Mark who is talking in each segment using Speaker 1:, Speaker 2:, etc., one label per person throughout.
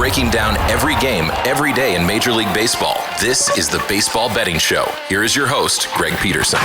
Speaker 1: breaking down every game, every day in Major League Baseball. This is the Baseball Betting Show. Here is your host, Greg Peterson.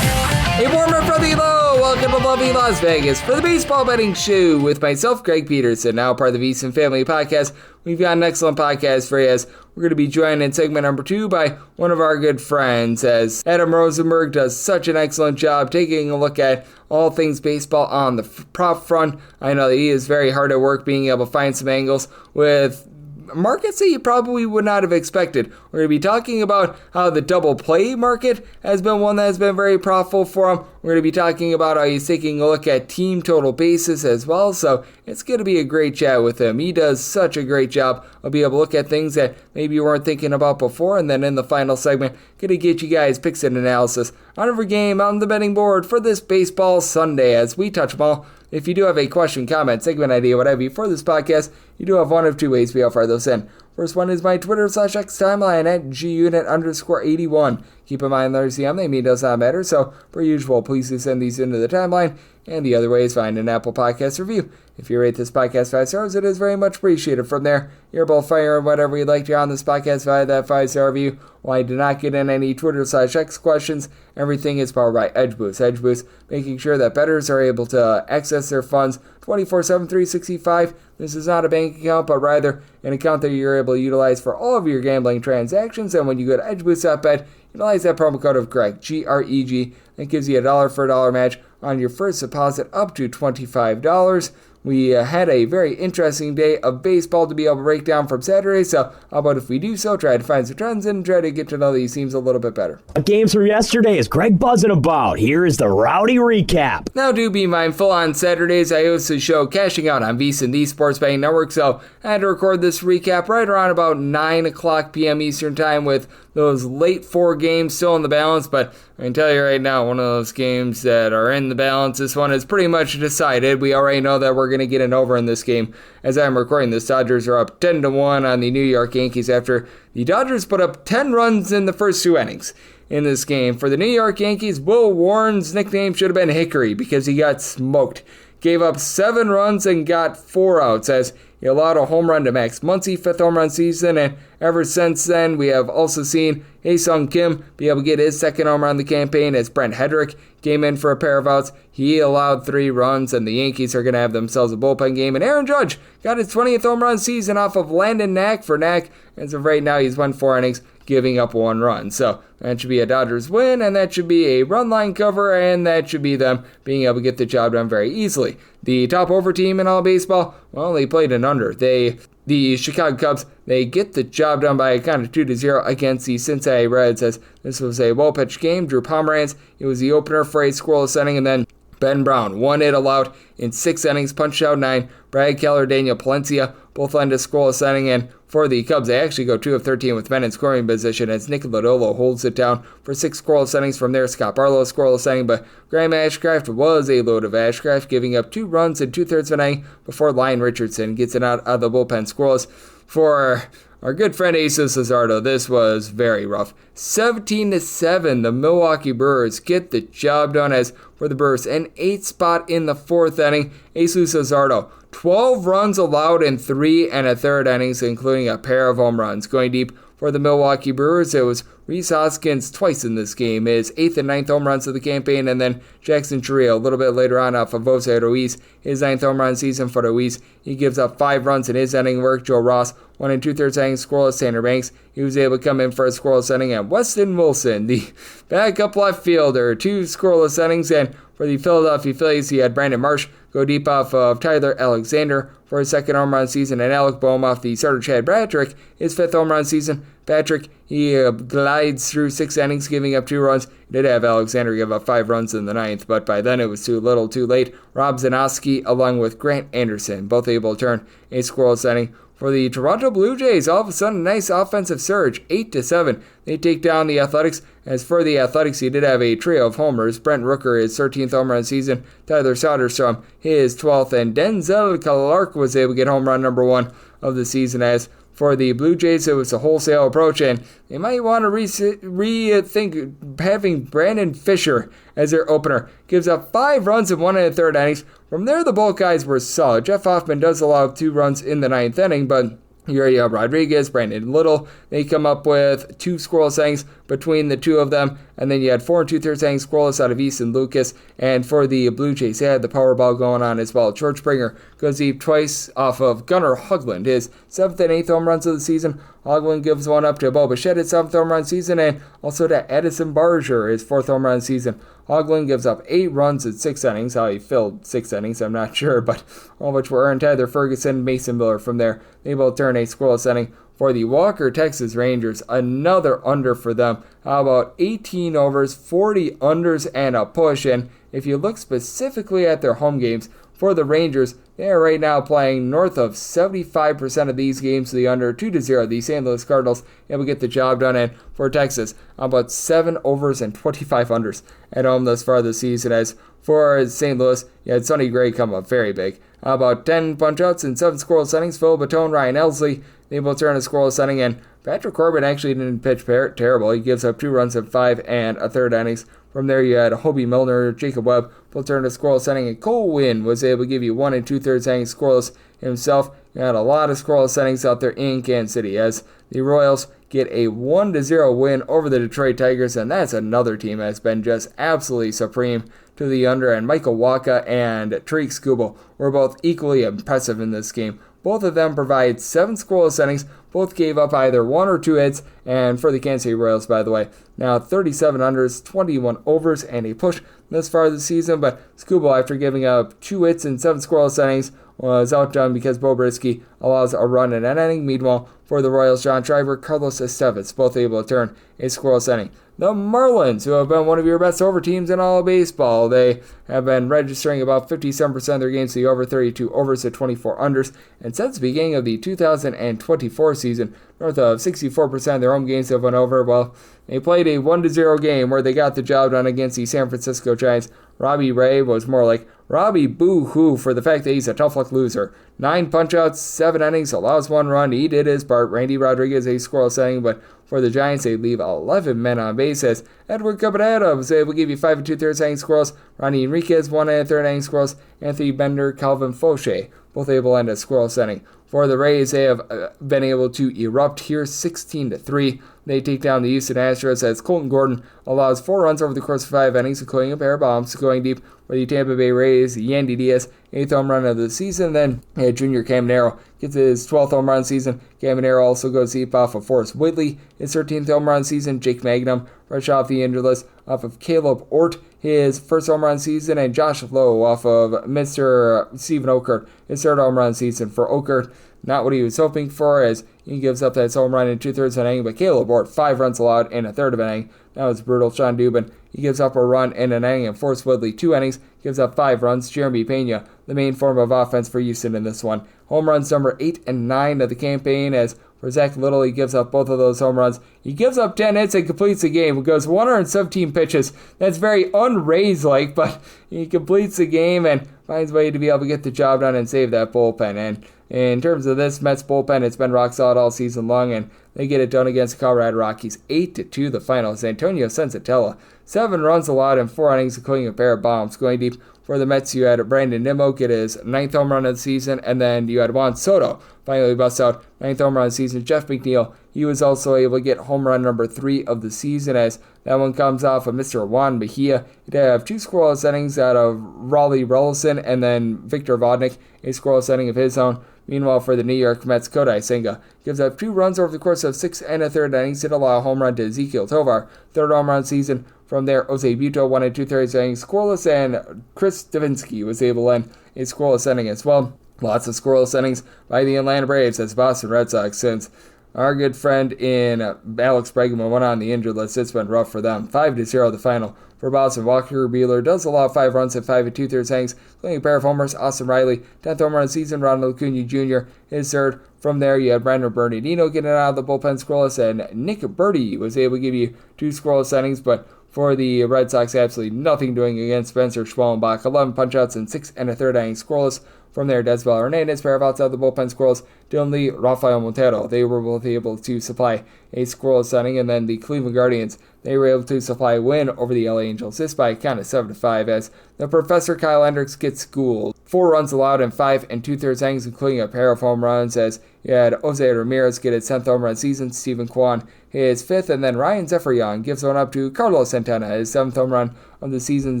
Speaker 2: A warm-up from the low. Welcome to lovely Las Vegas for the Baseball Betting Show with myself, Greg Peterson, now part of the VSiN Family Podcast. We've got an excellent podcast for you as we're going to be joined in segment number 2 by one of our good friends as Adam Rosenberg does such an excellent job taking a look at all things baseball on the prop front. I know that he is very hard at work being able to find some angles with markets that you probably would not have expected. We're going to be talking about how the double play market has been one that has been very profitable for him. We're going to be talking about how he's taking a look at team total basis as well. So it's going to be a great chat with him. He does such a great job of being able to look at things that maybe you weren't thinking about before. And then in the final segment, going to get you guys picks and analysis on every game on the betting board for this baseball Sunday as we touch them all. If you do have a question, comment, segment idea, whatever for this podcast, you do have one of two ways we offer those in. First one is my Twitter/X timeline at gunit_81. Keep in mind, letters CM, they mean does not matter, so per usual, please do send these into the timeline. And the other way is find an Apple Podcast review. If you rate this podcast 5 stars, it is very much appreciated. From there, you're both firing whatever you'd like to hear on this podcast via that 5-star review. While I did not get in any Twitter/X questions, everything is powered by EdgeBoost. EdgeBoost, making sure that bettors are able to access their funds 24/7, 365. This is not a bank account, but rather an account that you're able to utilize for all of your gambling transactions. And when you go to edgeboost.bet, utilize that promo code of Greg, G-R-E-G. That gives you $1 for $1 match on your first deposit up to $25. We had a very interesting day of baseball to be able to break down from Saturday, so how about if we do so, try to find some trends and try to get to know these teams a little bit better.
Speaker 3: Games from yesterday is Greg buzzing about. Here is the rowdy recap.
Speaker 2: Now do be mindful, on Saturdays I host a show cashing out on VSiN, the Sports Betting Network, so I had to record this recap right around about 9 o'clock p.m. Eastern Time with those late 4 games still in the balance, but I can tell you right now, one of those games that are in the balance, this one is pretty much decided. We already know that we're going to get an over in this game. As I'm recording this, Dodgers are up 10-1 on the New York Yankees after the Dodgers put up 10 runs in the first 2 innings in this game. For the New York Yankees, Will Warren's nickname should have been Hickory because he got smoked. Gave up 7 runs and got 4 outs as he allowed a home run to Max Muncy, 5th home run season, and ever since then, we have also seen Ha-Sung Kim be able to get his 2nd home run of the campaign as Brent Hedrick came in for a pair of outs. He allowed 3 runs, and the Yankees are going to have themselves a bullpen game. And Aaron Judge got his 20th home run season off of Landon Knack for Knack. As of right now, he's won 4 innings, giving up 1 run. So that should be a Dodgers win, and that should be a run line cover, and that should be them being able to get the job done very easily. The top over team in all baseball, well, they played an under. The Chicago Cubs, they get the job done by a count of 2-0 against the Cincinnati Reds, as this was a well-pitched game. Drew Pomeranz, it was the opener for a scoreless inning, and then Ben Brown, 1 hit allowed in 6 innings, punched out 9. Brad Keller, Daniel Palencia, both led to scoreless inning, and for the Cubs, they actually go 2 of 13 with men in scoring position as Nick Lodolo holds it down for 6 scoreless innings. From there, Scott Barlow scoreless inning, but Graham Ashcraft was a load of Ashcraft, giving up 2 runs in 2/3 of an inning before Lyon Richardson gets it out of the bullpen scoreless. For our good friend Jesus Luzardo, this was very rough. 17-7, the Milwaukee Brewers get the job done as for the Brewers, an 8th spot in the 4th inning. Jesus Luzardo, 12 runs allowed in 3 1/3 innings, including a pair of home runs. Going deep for the Milwaukee Brewers, it was Rhys Hoskins twice in this game, his 8th and 9th home runs of the campaign, and then Jackson Chourio a little bit later on off of Jose Ruiz, his 9th home run season for Ruiz. He gives up 5 runs in his inning work. Joe Ross, 1 2/3 innings scoreless. Tanner Banks, he was able to come in for a scoreless inning, and Weston Wilson, the backup left fielder, 2 scoreless innings. And for the Philadelphia Phillies, he had Brandon Marsh go deep off of Tyler Alexander for his 2nd home run season, and Alec Boehm off the starter Chad Patrick, his 5th home run season. Patrick, he glides through 6 innings, giving up 2 runs. He did have Alexander give up 5 runs in the 9th, but by then it was too little, too late. Rob Zanoski, along with Grant Anderson, both able to turn a scoreless inning. For the Toronto Blue Jays, all of a sudden, a nice offensive surge, 8-7. They take down the Athletics. As for the Athletics, he did have a trio of homers. Brent Rooker, his 13th home run season. Tyler Soderstrom, his 12th. And Denzel Clark was able to get home run number 1 of the season. As for the Blue Jays, it was a wholesale approach, and they might want to rethink having Brandon Fisher as their opener. Gives up 5 runs in 1 1/3 innings. From there, the Bulleyes were solid. Jeff Hoffman does allow 2 runs in the 9th inning, but Uriel Rodriguez, Brandon Little. They come up with 2 scoreless innings between the two of them. And then you had 4 2/3 innings scoreless out of Easton Lucas. And for the Blue Jays, they had the Powerball going on as well. George Springer goes deep twice off of Gunnar Hoglund, his 7th and 8th home runs of the season. Hoglund gives one up to Bo Bichette, his 7th home run season, and also to Edison Barger, his 4th home run season. Hoglund gives up 8 runs in 6 innings. How he filled 6 innings, I'm not sure, but all which were earned. Tyler Ferguson, Mason Miller from there. They both turn a scoreless inning. For the Walker Texas Rangers, another under for them. How about 18 overs, 40 unders, and a push? And if you look specifically at their home games for the Rangers, they are right now playing north of 75% of these games to the under, 2-0. The St. Louis Cardinals able to get the job done. And for Texas, how about 7 overs and 25 unders at home thus far this season. As for St. Louis, you had Sonny Gray come up very big. How about 10 punch-outs and 7 scoreless innings? Phil Batone, Ryan Elsley, they both turn a scoreless inning, and Patrick Corbin actually didn't pitch terrible. He gives up 2 runs in 5 1/3 innings. From there, you had Hobie Milner, Jacob Webb, both turned a scoreless inning, and Cole Winn was able to give you 1 2/3 innings scoreless himself. You had a lot of scoreless innings out there in Kansas City as the Royals get a 1-0 win over the Detroit Tigers, and that's another team that's been just absolutely supreme to the under. And Michael Wacha and Tariq Skubal were both equally impressive in this game. Both of them provide 7 scoreless innings. Both gave up either 1 or 2 hits. And for the Kansas City Royals, by the way, now 37 unders, 21 overs, and a push this far this season. But Skubal, after giving up 2 hits and 7 scoreless innings, was outdone because Bo Brisky allows a run in an inning. Meanwhile, for the Royals, John Schreiber, Carlos Estevez, both able to turn a scoreless inning. The Marlins, who have been one of your best over teams in all of baseball, they have been registering about 57% of their games to the over, 32 overs to 24 unders. And since the beginning of the 2024 season, north of 64% of their home games have went over. Well, they played a 1-0 game where they got the job done against the San Francisco Giants. Robbie Ray was more like Robbie Boo-hoo for the fact that he's a tough luck loser. 9 punch-outs, 7 innings, allows 1 run. He did his part. Randy Rodriguez, a scoreless inning, but for the Giants, they leave 11 men on base as Edward Cabrera was able to give you 5 2/3 innings scoreless. Ronnie Enriquez, 1 1/3 innings scoreless. Anthony Bender, Calvin Fauché, both able to end a scoreless inning. For the Rays, they have been able to erupt here 16-3. They take down the Houston Astros as Colton Gordon allows 4 runs over the course of 5 innings, including a pair of bombs. Going deep for the Tampa Bay Rays, Yandy Diaz, 8th home run of the season. Then Junior Caminero gets his 12th home run season. Caminero also goes deep off of Forrest Whitley, his 13th home run season. Jake Magnum, fresh off the injured list, off of Caleb Ort, his first home run season. And Josh Lowe off of Mr. Stephen Okert, his 3rd home run season. For Okert, not what he was hoping for as he gives up that home run in 2/3 of an inning, but Caleb Ort, 5 runs allowed in 1/3 of an inning. That was brutal. Sean Dubin, he gives up a run in an inning, and Forrest Woodley, 2 innings, gives up 5 runs. Jeremy Pena, the main form of offense for Houston in this one. Home runs number 8 and 9 of the campaign, as for Zach Little, he gives up both of those home runs. He gives up 10 hits and completes the game. It goes 117 pitches. That's very un-Rays-like, but he completes the game and finds a way to be able to get the job done and save that bullpen. And in terms of this Mets bullpen, it's been rock solid all season long, and they get it done against the Colorado Rockies. 8-2 the finals. Antonio Senzatella, 7 runs allowed in 4 innings, including a pair of bombs. Going deep for the Mets, you had Brandon Nimmo get his 9th home run of the season, and then you had Juan Soto finally bust out 9th home run of the season. Jeff McNeil, he was also able to get home run number 3 of the season, as that one comes off of Mr. Juan Mejia. He'd have 2 scoreless innings out of Raleigh Rollison, and then Victor Vodnik, a scoreless inning of his own. Meanwhile, for the New York Mets, Kodai Senga gives up 2 runs over the course of 6 1/3 innings. Did allow a home run to Ezekiel Tovar, 3rd home run season. From there, Jose Buto, 1 2/3 innings scoreless, and Chris Davinsky was able to end a scoreless inning as well. Lots of scoreless innings by the Atlanta Braves as Boston Red Sox, since our good friend in Alex Bregman went on the injured list. It's been rough for them. 5-0 the final. For Boston, Walker Buehler does allow 5 runs at 5 2/3 innings, including a pair of homers. Austin Riley, 10th home run of the season. Ronald Acuna Jr., his 3rd. From there, you had Brandon Bernardino getting out of the bullpen scoreless, and Nick Birdie was able to give you 2 scoreless innings, but for the Red Sox, absolutely nothing doing against Spencer Schwellenbach. 11 punch-outs and 6 1/3 innings scoreless. From there, Desbel Hernandez, pair of outside the bullpen scoreless. Dylan Lee, Rafael Montero, they were both able to supply a scoreless inning. And then the Cleveland Guardians, they were able to supply a win over the LA Angels. This by a count of 7-5, as the Professor Kyle Hendricks gets schooled 4 runs allowed in 5 2/3 innings, including a pair of home runs, as you had Jose Ramirez get his 10th home run season, Stephen Kwan his 5th, and then Ryan Zephyrian gives one up to Carlos Santana, his 7th home run of the season.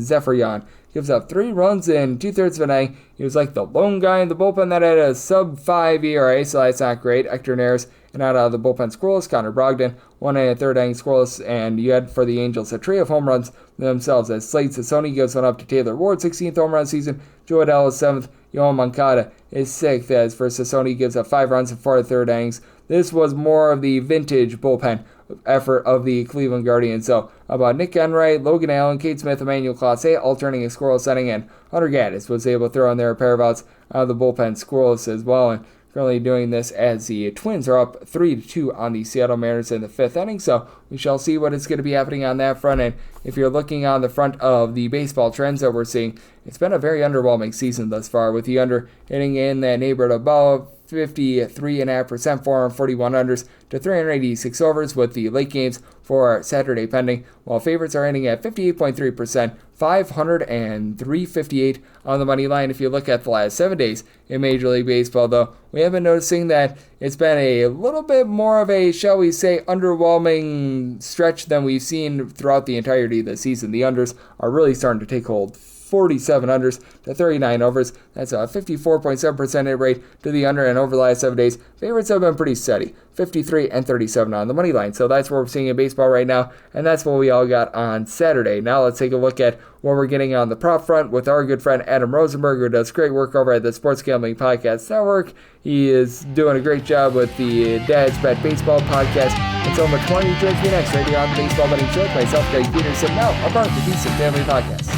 Speaker 2: Zephyrian gives up 3 runs in 2/3 of an inning. He was like the lone guy in the bullpen that had a sub-5 ERA, so that's not great. Hector Neris, and out of the bullpen scoreless. Connor Brogdon, 1 1/3 inning scoreless, and you had for the Angels a trio of home runs themselves, as Slade Sassoni gives one up to Taylor Ward, 16th home run season, Joe Adell is 7th, Yohan Moncada is 6th, as for Sassoni gives up 5 runs in 4 1/3 innings. This was more of the vintage bullpen effort of the Cleveland Guardians. So, about Nick Enright, Logan Allen, Cade Smith, Emmanuel Clase alternating a scoreless inning, and Hunter Gaddis was able to throw in there a pair of outs out of the bullpen scoreless as well. And currently doing this as the Twins are up 3-2 on the Seattle Mariners in the 5th inning. So we shall see what is going to be happening on that front. And if you're looking on the front of the baseball trends that we're seeing, it's been a very underwhelming season thus far, with the under hitting in that neighborhood above 53.5%, 441 unders to 386 overs, with the late games for Saturday pending, while favorites are hitting at 58.3%, 503.58 on the money line. If you look at the last 7 days in Major League Baseball, though, we have been noticing that it's been a little bit more of a, shall we say, underwhelming stretch than we've seen throughout the entirety of the season. The unders are really starting to take hold. 47 unders to 39 overs. That's a 54.7% hit rate to the under, and over the last 7 days, favorites have been pretty steady, 53-37 on the money line. So that's what we're seeing in baseball right now, and that's what we all got on Saturday. Now let's take a look at what we're getting on the prop front with our good friend Adam Rosenberg, who does great work over at the Sports Gambling Podcast Network. He is doing a great job with the Dad's Bet Baseball Podcast. It's over 20 joins me next right here on the Baseball Betting Show with myself, Greg Peterson, now a part of the Decent Family Podcast.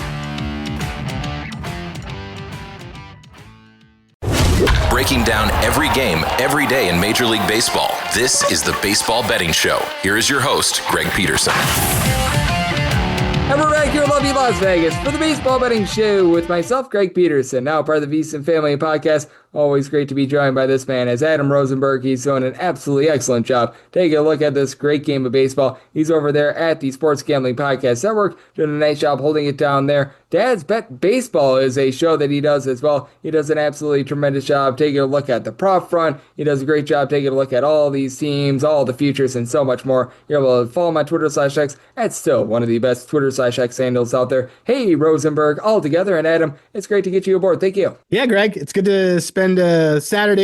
Speaker 1: Breaking down every game, every day in Major League Baseball. This is the Baseball Betting Show. Here is your host, Greg Peterson.
Speaker 2: And we're back here in lovely Las Vegas for the Baseball Betting Show with myself, Greg Peterson, now part of the VSiN Family Podcast. Always great to be joined by this man as Adam Rosenberg. He's doing an absolutely excellent job taking a look at this great game of baseball. He's over there at the Sports Gambling Podcast Network, doing a nice job holding it down there. Dad's Bet Baseball is a show that he does as well. He does an absolutely tremendous job taking a look at the prop front. He does a great job taking a look at all these teams, all the futures, and so much more. You're able to follow him on Twitter/X. That's still one of the best Twitter/X handles out there. Hey, Rosenberg, all together. And Adam, it's great to get you aboard. Thank you.
Speaker 4: Yeah, Greg, it's good to spend a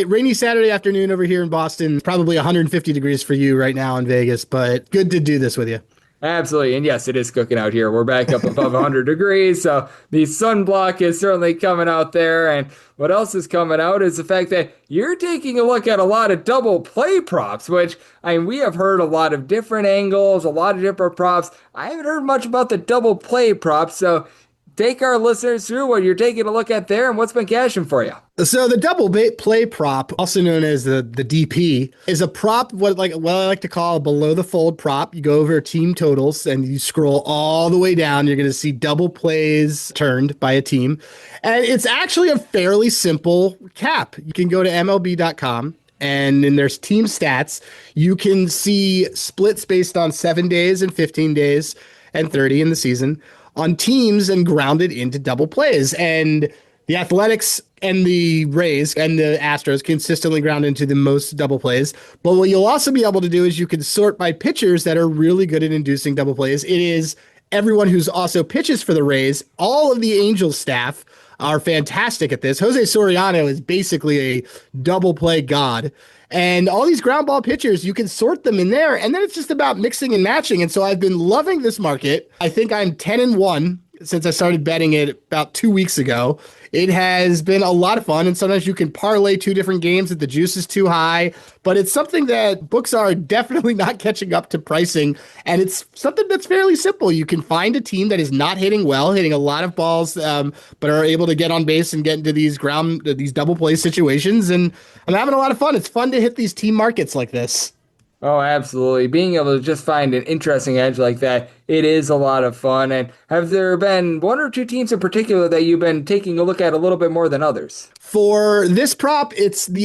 Speaker 4: rainy Saturday afternoon over here in Boston. It's probably 150 degrees for you right now in Vegas, but good to do this with you.
Speaker 2: Absolutely. And yes, it is cooking out here. We're back up above 100 degrees. So the sunblock is certainly coming out there. And what else is coming out is the fact that you're taking a look at a lot of double play props, which, I mean, we have heard a lot of different angles, a lot of different props. I haven't heard much about the double play props. So take our listeners through what you're taking a look at there and what's been cashing for you.
Speaker 4: So the double play prop, also known as the DP, is a prop, what I like to call a below the fold prop. You go over team totals and you scroll all the way down. You're going to see double plays turned by a team. And it's actually a fairly simple cap. You can go to MLB.com. And in there's team stats, you can see splits based on 7 days and 15 days and 30 in the season on teams and grounded into double plays. And the Athletics and the Rays and the Astros consistently ground into the most double plays. But what you'll also be able to do is you can sort by pitchers that are really good at inducing double plays. It is everyone who's also pitches for the Rays. All of the Angels staff are fantastic at this. Jose Soriano is basically a double play god. And all these ground ball pitchers, you can sort them in there, and then it's just about mixing and matching. And so I've been loving this market. I think I'm 10-1 since I started betting it about 2 weeks ago. It has been a lot of fun, and sometimes you can parlay 2 different games if the juice is too high, but it's something that books are definitely not catching up to pricing, and it's something that's fairly simple. You can find a team that is not hitting well, hitting a lot of balls, but are able to get on base and get into these double play situations, and I'm having a lot of fun. It's fun to hit these team markets like this.
Speaker 2: Oh, absolutely. Being able to just find an interesting edge like that, it is a lot of fun. And have there been 1 or 2 teams in particular that you've been taking a look at a little bit more than others?
Speaker 4: For this prop,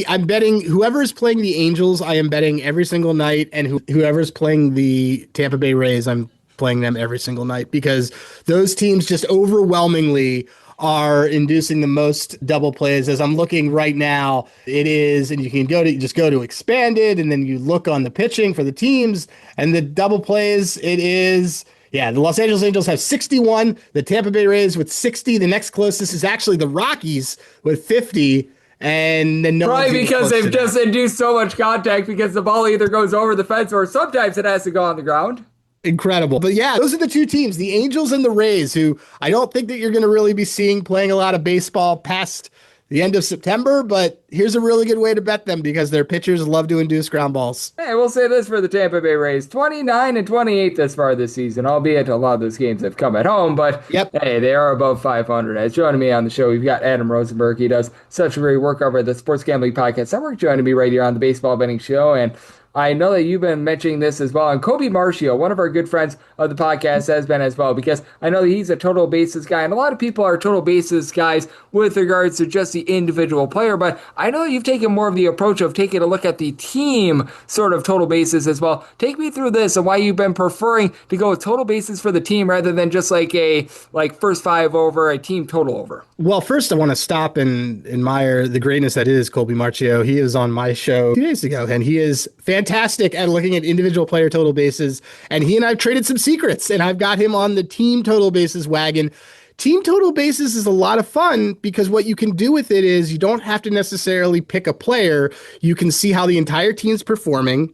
Speaker 4: I'm betting whoever is playing the Angels, I am betting every single night, and whoever's playing the Tampa Bay Rays, I'm playing them every single night, because those teams just overwhelmingly are inducing the most double plays. As I'm looking right now, it is, and you can just go to expanded, and then you look on the pitching for the teams and the double plays. It is, yeah, the Los Angeles Angels have 61, the Tampa Bay Rays with 60. The next closest is actually the Rockies with 50. And then
Speaker 2: probably because they've just induced so much contact because the ball either goes over the fence or sometimes it has to go on the ground.
Speaker 4: Incredible. But yeah, those are the two teams, the Angels and the Rays, who I don't think that you're going to really be seeing playing a lot of baseball past the end of September, but here's a really good way to bet them because their pitchers love to induce ground balls.
Speaker 2: Hey, we'll say this for the Tampa Bay Rays, 29-28 thus far this season, albeit a lot of those games have come at home, but hey, they are above 500. As joining me on the show, we've got Adam Rosenberg. He does such great work over at the Sports Gambling Podcast Network, joining me right here on the Baseball Betting Show, and I know that you've been mentioning this as well. And Kobe Marcio, one of our good friends of the podcast, has been as well, because I know that he's a total basis guy. And a lot of people are total basis guys with regards to just the individual player. But I know that you've taken more of the approach of taking a look at the team sort of total basis as well. Take me through this and why you've been preferring to go with total basis for the team rather than just like a first five over, a team total over.
Speaker 4: Well, first I want to stop and admire the greatness that is Kobe Marcio. He was on my show 2 days ago, and he is fantastic at looking at individual player total bases. And he and I have traded some secrets, and I've got him on the team total bases wagon. Team total bases is a lot of fun because what you can do with it is you don't have to necessarily pick a player. You can see how the entire team's performing.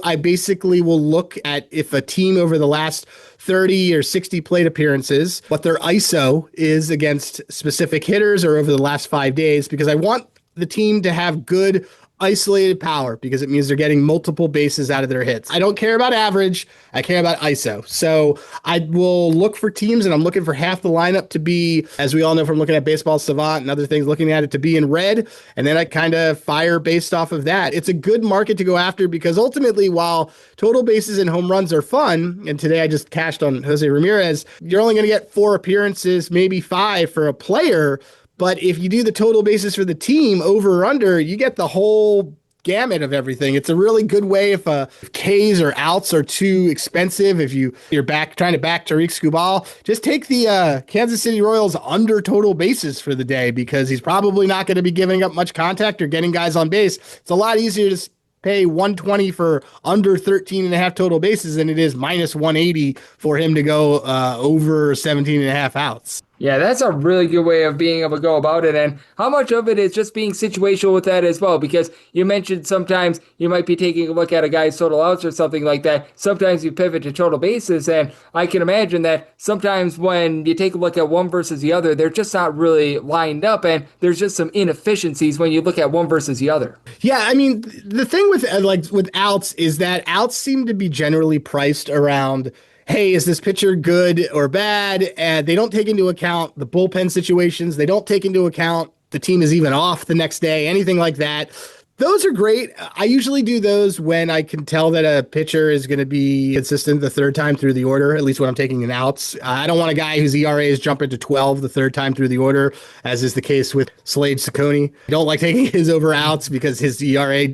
Speaker 4: I basically will look at if a team over the last 30 or 60 plate appearances, what their ISO is against specific hitters or over the last 5 days, because I want the team to have good isolated power because it means they're getting multiple bases out of their hits. I don't care about average. I care about ISO. So I will look for teams, and I'm looking for half the lineup to be, as we all know from looking at Baseball Savant and other things, looking at it to be in red. And then I kind of fire based off of that. It's a good market to go after because ultimately, while total bases and home runs are fun, and today I just cashed on Jose Ramirez, you're only going to get 4 appearances, maybe 5 for a player. But if you do the total basis for the team over or under, you get the whole gamut of everything. It's a really good way if Ks or outs are too expensive. If you're trying to back Tariq Skubal, just take the Kansas City Royals under total bases for the day because he's probably not going to be giving up much contact or getting guys on base. It's a lot easier to pay $120 for under 13 and a half total bases than it is minus 180 for him to go over 17 and a half outs.
Speaker 2: Yeah, that's a really good way of being able to go about it. And how much of it is just being situational with that as well? Because you mentioned sometimes you might be taking a look at a guy's total outs or something like that. Sometimes you pivot to total bases. And I can imagine that sometimes when you take a look at one versus the other, they're just not really lined up. And there's just some inefficiencies when you look at one versus the other.
Speaker 4: Yeah, I mean, the thing with outs is that outs seem to be generally priced around, hey, is this pitcher good or bad? And they don't take into account the bullpen situations. They don't take into account the team is even off the next day, anything like that. Those are great. I usually do those when I can tell that a pitcher is going to be consistent the third time through the order, at least when I'm taking an outs. I don't want a guy whose ERA is jumping to 12 the third time through the order, as is the case with Slade Ciccone. I don't like taking his over outs because his ERA,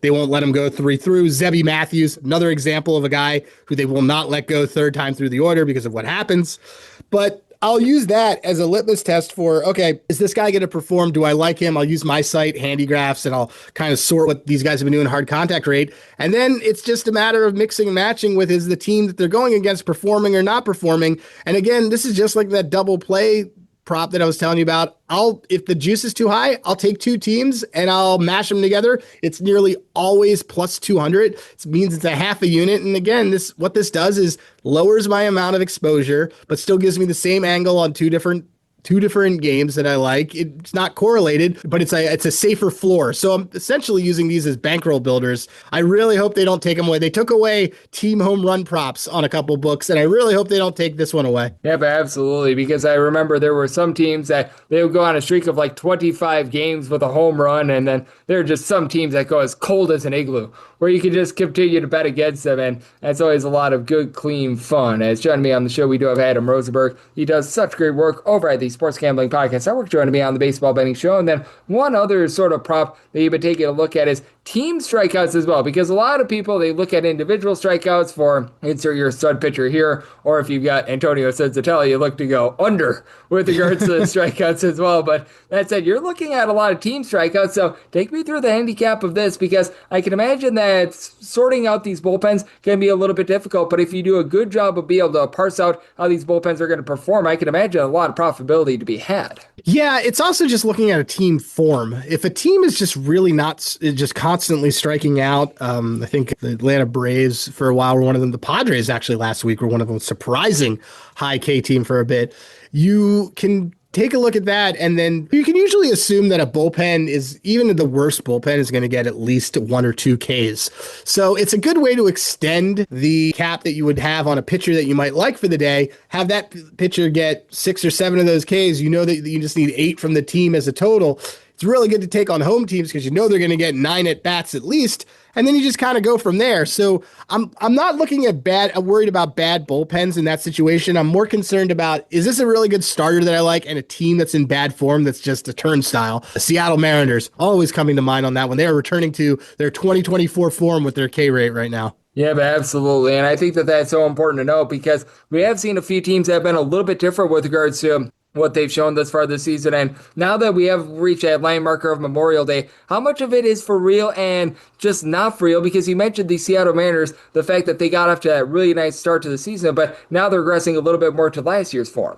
Speaker 4: they won't let him go 3 through. Zebby Matthews, another example of a guy who they will not let go third time through the order because of what happens. But I'll use that as a litmus test for, okay, is this guy going to perform? Do I like him? I'll use my site, Handigraphs, and I'll kind of sort what these guys have been doing hard contact rate. And then it's just a matter of mixing and matching with, is the team that they're going against performing or not performing? And again, this is just like that double play prop that I was telling you about. If the juice is too high, I'll take 2 teams and I'll mash them together. It's nearly always plus 200. It means it's a half a unit. And again, what this does is lowers my amount of exposure, but still gives me the same angle on two different games that I like. It's not correlated, but it's a safer floor. So I'm essentially using these as bankroll builders. I really hope they don't take them away. They took away team home run props on a couple books, and I really hope they don't take this one away.
Speaker 2: Yeah, but absolutely, because I remember there were some teams that they would go on a streak of like 25 games with a home run, and then there are just some teams that go as cold as an igloo, where you can just continue to bet against them, and that's always a lot of good, clean fun. As joining me on the show, we do have Adam Rosenberg. He does such great work over at the Sports Gambling Podcast Network, joining me on the Baseball Betting Show. And then one other sort of prop that you've been taking a look at is team strikeouts as well, because a lot of people, they look at individual strikeouts for insert your stud pitcher here, or if you've got Antonio Senzatella, you look to go under with regards to the strikeouts as well. But that said, you're looking at a lot of team strikeouts, so take me through the handicap of this, because I can imagine that sorting out these bullpens can be a little bit difficult, but if you do a good job of being able to parse out how these bullpens are going to perform, I can imagine a lot of profitability to be had.
Speaker 4: Yeah, it's also just looking at a team form. If a team is just really not just constantly striking out, I think the Atlanta Braves for a while were one of them. The Padres actually last week were one of them, surprising high K team for a bit. You can take a look at that, and then you can usually assume that a bullpen is, even the worst bullpen, is going to get at least 1 or 2 Ks. So it's a good way to extend the cap that you would have on a pitcher that you might like for the day. Have that pitcher get 6 or 7 of those Ks. You know that you just need 8 from the team as a total. It's really good to take on home teams because you know they're going to get 9 at bats at least, and then you just kind of go from there. So I'm not looking at worried about bad bullpens in that situation. I'm more concerned about, is this a really good starter that I like and a team that's in bad form that's just a turnstile? The Seattle Mariners, always coming to mind on that one. They are returning to their 2024 form with their K rate right now.
Speaker 2: Yeah, but absolutely. And I think that that's so important to know, because we have seen a few teams that have been a little bit different with regards to what they've shown thus far this season. And now that we have reached that line marker of Memorial Day, how much of it is for real and just not for real? Because you mentioned the Seattle Mariners, the fact that they got off to that really nice start to the season, but now they're regressing a little bit more to last year's form.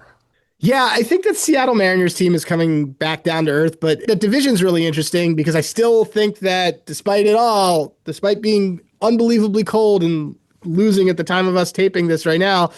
Speaker 4: Yeah, I think that Seattle Mariners team is coming back down to earth, but the division's really interesting because I still think that despite it all, despite being unbelievably cold and losing at the time of us taping this right now,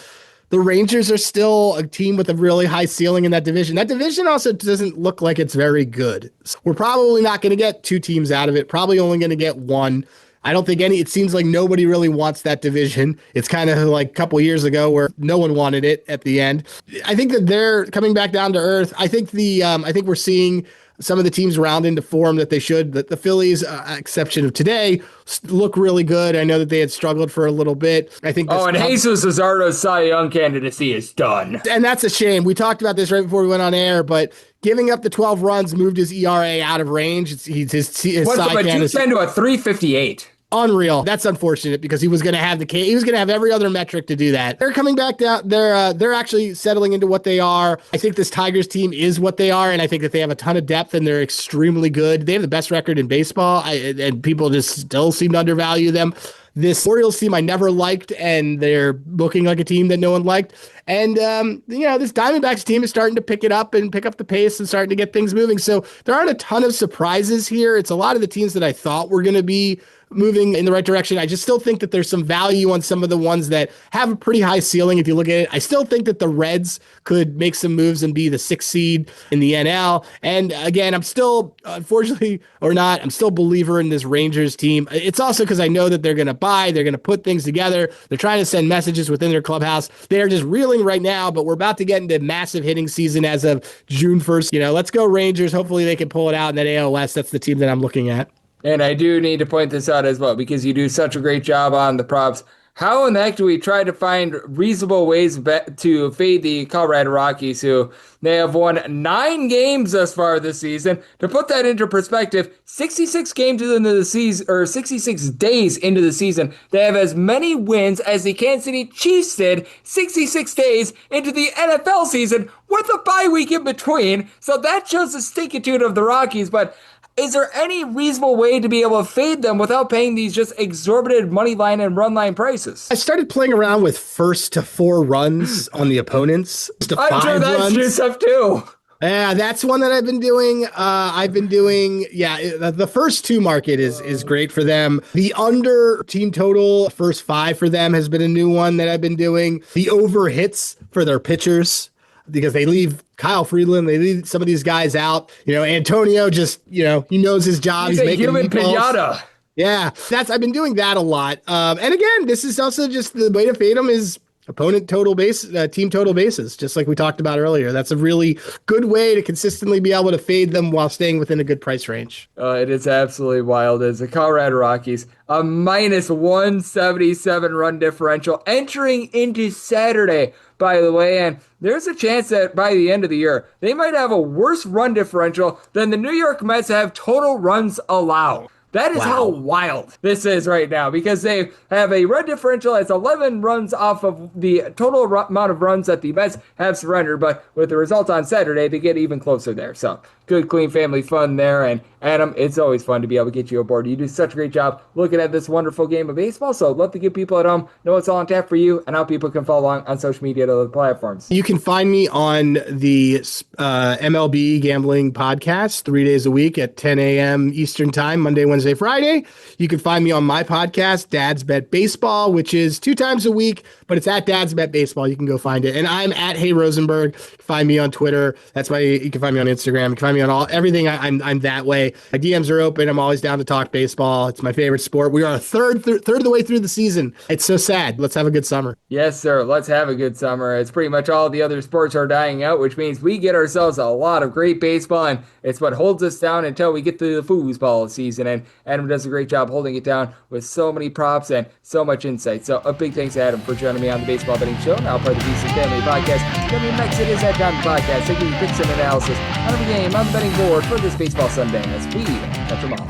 Speaker 4: the Rangers are still a team with a really high ceiling in that division. That division also doesn't look like it's very good. We're probably not going to get 2 teams out of it, probably only going to get 1. I don't think it seems like nobody really wants that division. It's kind of like a couple years ago where no one wanted it at the end. I think that they're coming back down to earth. I think we're seeing some of the teams round into form that they should. The Phillies, exception of today, look really good. I know that they had struggled for a little bit. I think.
Speaker 2: And Jesus Luzardo's Cy Young candidacy is done.
Speaker 4: And that's a shame. We talked about this right before we went on air, but giving up the 12 runs moved his ERA out of range. His
Speaker 2: went from a 210 to a 358.
Speaker 4: Unreal. That's unfortunate because he was going to have he was going to have every other metric to do that. They're coming back down. They're actually settling into what they are. I think this Tigers team is what they are, and I think that they have a ton of depth and they're extremely good. They have the best record in baseball, and people just still seem to undervalue them. This Orioles team I never liked, and they're looking like a team that no one liked. And, this Diamondbacks team is starting to pick it up and pick up the pace and starting to get things moving. So there aren't a ton of surprises here. It's a lot of the teams that I thought were going to be moving in the right direction. I just still think that there's some value on some of the ones that have a pretty high ceiling. If you look at it, I still think that the Reds could make some moves and be the 6th seed in the NL. And again, I'm still, unfortunately or not, I'm still a believer in this Rangers team. It's also because I know that they're going to they're going to put things together. They're trying to send messages within their clubhouse. They're just reeling right now, but we're about to get into massive hitting season as of June 1st. Let's go Rangers. Hopefully they can pull it out in that AL West. That's the team that I'm looking at.
Speaker 2: And I do need to point this out as well, because you do such a great job on the props. How in the heck do we try to find reasonable ways to fade the Colorado Rockies, who they have won 9 games thus far this season? To put that into perspective, 66 games into the season, or 66 days into the season, they have as many wins as the Kansas City Chiefs did 66 days into the NFL season with a bye week in between. So that shows the stinkitude of the Rockies, but is there any reasonable way to be able to fade them without paying these just exorbitant money line and run line prices?
Speaker 4: I started playing around with first to 4 runs on the opponents.
Speaker 2: I'm sure that's your stuff too.
Speaker 4: Yeah, that's one that I've been doing. The first 2 market is great for them. The under team total first 5 for them has been a new one that I've been doing. The over hits for their pitchers, because they leave Kyle Freeland, they leave some of these guys out. Antonio just, he knows his job.
Speaker 2: He's making human pinata.
Speaker 4: Yeah, I've been doing that a lot. And again, this is also just the way to fade them is opponent team total bases, just like we talked about earlier. That's a really good way to consistently be able to fade them while staying within a good price range.
Speaker 2: It is absolutely wild. As the Colorado Rockies, a minus 177 run differential entering into Saturday, by the way, and there's a chance that by the end of the year, they might have a worse run differential than the New York Mets have total runs allowed. That is how wild this is right now, because they have a run differential that's 11 runs off of the total amount of runs that the Mets have surrendered. But with the result on Saturday, they get even closer there. So good, clean family fun there. And Adam, it's always fun to be able to get you aboard. You do such a great job looking at this wonderful game of baseball. So I'd love to get people at home know what's all on tap for you and how people can follow along on social media and other platforms.
Speaker 4: You can find me on the MLB Gambling Podcast 3 days a week at 10 a.m. Eastern Time, Monday, Wednesday, Friday. You can find me on my podcast, Dad's Bet Baseball, which is 2 times a week, but it's at Dad's Bet Baseball. You can go find it. And I'm at Hey Rosenberg. Find me on Twitter. You can find me on Instagram. You can find me on everything. I'm that way. My DMs are open. I'm always down to talk baseball. It's my favorite sport. We are a third of the way through the season. It's so sad. Let's have a good summer.
Speaker 2: Yes, sir. Let's have a good summer. It's pretty much all the other sports are dying out, which means we get ourselves a lot of great baseball, and it's what holds us down until we get to the foosball season. And Adam does a great job holding it down with so many props and so much insight. So a big thanks to Adam for joining me on the Baseball Betting Show, now part of the VC Family Podcast. Coming next, it is that time podcast. I give you picks and analysis on every game on the betting board for this baseball Sunday as we touch them all.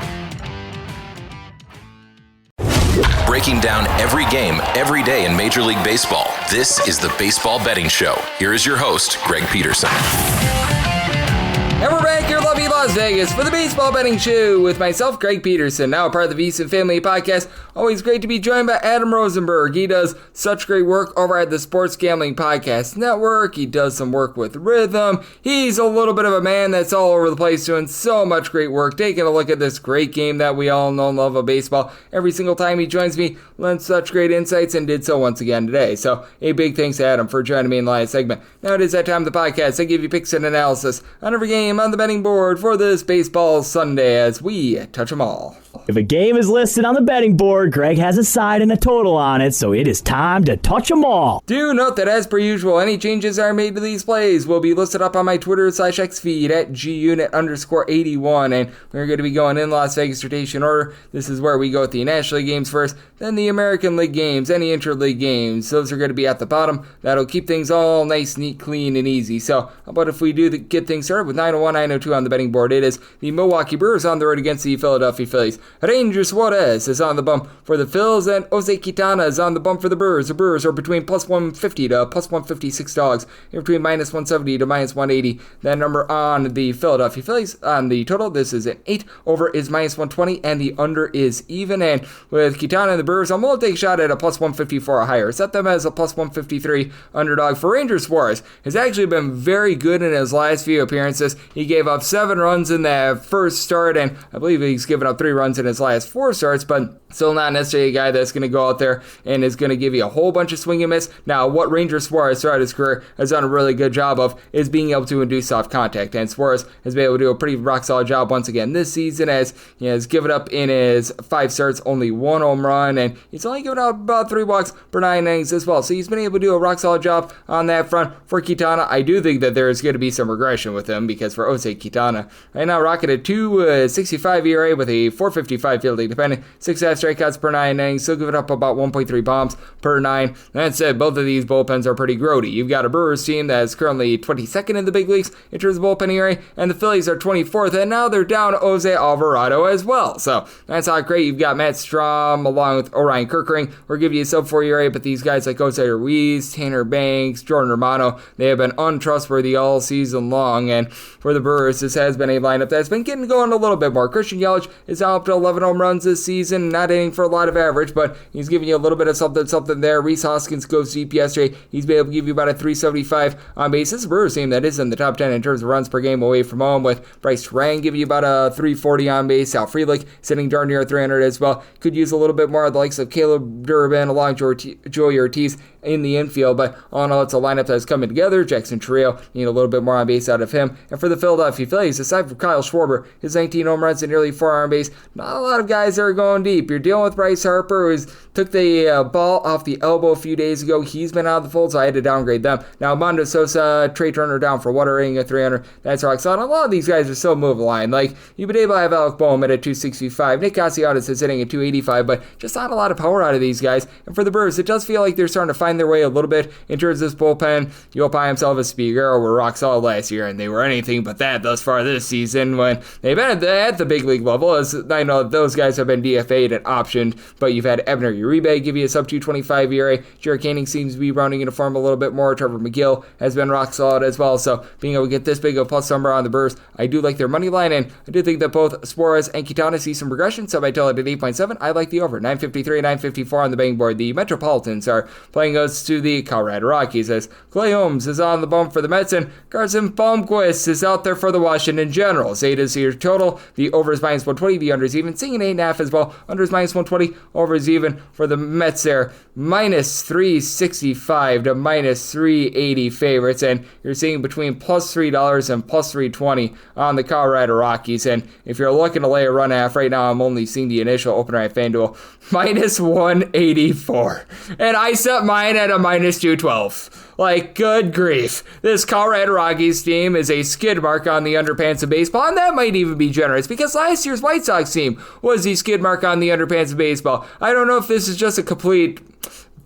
Speaker 1: Breaking down every game, every day in Major League Baseball. This is the Baseball Betting Show. Here is your host, Greg Peterson.
Speaker 2: And we're back here in lovely Las Vegas for the Baseball Betting Show with myself, Greg Peterson, now a part of the VC Family Podcast. Always great to be joined by Adam Rosenberg. He does such great work over at the Sports Gambling Podcast Network. He does some work with Rhythm. He's a little bit of a man that's all over the place doing so much great work, taking a look at this great game that we all know and love of baseball. Every single time he joins me, lends such great insights, and did so once again today. So a big thanks to Adam for joining me in the last segment. Now it is that time of the podcast. I give you picks and analysis on every game on the betting board for this baseball Sunday as we touch them all.
Speaker 3: If a game is listed on the betting board, Greg has a side and a total on it, so it is time to touch them all.
Speaker 2: Do note that as per usual, any changes are made to these plays will be listed up on my Twitter/X feed at gunit_81, and we're going to be going in Las Vegas rotation order. This is where we go with the National League games first, then the American League games, any interleague games. Those are going to be at the bottom. That'll keep things all nice, neat, clean, and easy. So how about if we do get things started with 901, 902 on the betting board? It is the Milwaukee Brewers on the road against the Philadelphia Phillies. Ranger Suarez is on the bump for the Phils, and Jose Quintana is on the bump for the Brewers. The Brewers are between plus 150 to plus 156 dogs, in between minus 170 to minus 180. That number on the Philadelphia Phillies on the total, this is an 8. Over is minus 120, and the under is even. And with Quintana and the Brewers, I'm going to take a shot at a plus 154 or higher. Set them as a plus 153 underdog. For Ranger Suarez, has actually been very good in his last few appearances. He gave up 7 runs in that first start, and I believe he's given up 3 runs in his last 4 starts, but still not necessarily a guy that's going to go out there and is going to give you a whole bunch of swing and miss. Now, what Ranger Suarez throughout his career has done a really good job of is being able to induce soft contact, and Suarez has been able to do a pretty rock-solid job once again this season, as he has given up in his 5 starts only 1 home run, and he's only given out about 3 walks per 9 innings as well, so he's been able to do a rock-solid job on that front. For Quintana, I do think that there's going to be some regression with him, because for Jose Quintana, right now rocking a 2.65 ERA with a 4.55 fielding dependent, 6.5 strikeouts per 9 innings, still giving up about 1.3 bombs per 9. That said, both of these bullpens are pretty grody. You've got a Brewers team that is currently 22nd in the big leagues in terms of bullpen ERA, and the Phillies are 24th, and now they're down Jose Alvarado as well. So that's not great. You've got Matt Strahm along with Orion Kerkering. We're giving you a sub-4 ERA, but these guys like Jose Ruiz, Tanner Banks, Jordan Romano, they have been untrustworthy all season long, and for the Brewers, this has been a lineup that's been getting going a little bit more. Christian Yelich is now up to 11 home runs this season, not aiming for a lot of average, but he's giving you a little bit of something there. Reese Hoskins goes deep yesterday. He's been able to give you about a 375 on base. This is a Brewers team that is in the top 10 in terms of runs per game away from home, with Bryce Terang giving you about a 340 on base. Al Frelick sitting darn near 300 as well. Could use a little bit more of the likes of Caleb Durbin along Joey Ortiz in the infield, but all in all, it's a lineup that is coming together. Jackson Trio need a little bit more on base out of him. And for the Philadelphia Phillies, aside from Kyle Schwarber, his 19 home runs and nearly 4 on base, not a lot of guys that are going deep. You're dealing with Bryce Harper, who's took the ball off the elbow a few days ago. He's been out of the fold, so I had to downgrade them. Now, Mondo Sosa, Trey Turner down for watering a 300. That's rock solid. A lot of these guys are still moving line. Like, you've been able to have Alec Bowman at 265. Nick Castellanos is hitting at 285, but just not a lot of power out of these guys. And for the Brewers, it does feel like they're starting to find their way a little bit in terms of this bullpen. Yopai himself and Spigaro were rock solid last year, and they were anything but that thus far this season when they've been at the big league level. As I know those guys have been DFA'd and optioned, but you've had Ebner Uribe give you a sub-225 ERA. Jarrett Koenig seems to be rounding into form a little bit more. Trevor McGill has been rock solid as well, so being able to get this big of a plus number on the Brewers, I do like their money line, and I do think that both Suarez and Quintana see some progression, so I tell it at 8.7. I like the over. 953, 954 on the betting board. The Metropolitans are playing us to the Colorado Rockies as Clay Holmes is on the bump for the Mets, and Carson Palmquist is out there for the Washington Generals. 8 is your total. The over is minus 120. The under is even. Seeing 8.5 as well. Under is minus 120. Over is even for the Mets there. Minus 365 to minus 380 favorites, and you're seeing between plus $3 and plus 320 on the Colorado Rockies. And if you're looking to lay a run half right now, I'm only seeing the initial opener at FanDuel minus 184, and I set mine at a minus 212. Like, good grief. This Colorado Rockies team is a skid mark on the underpants of baseball, and that might even be generous because last year's White Sox team was the skid mark on the underpants of baseball. I don't know if this is just a complete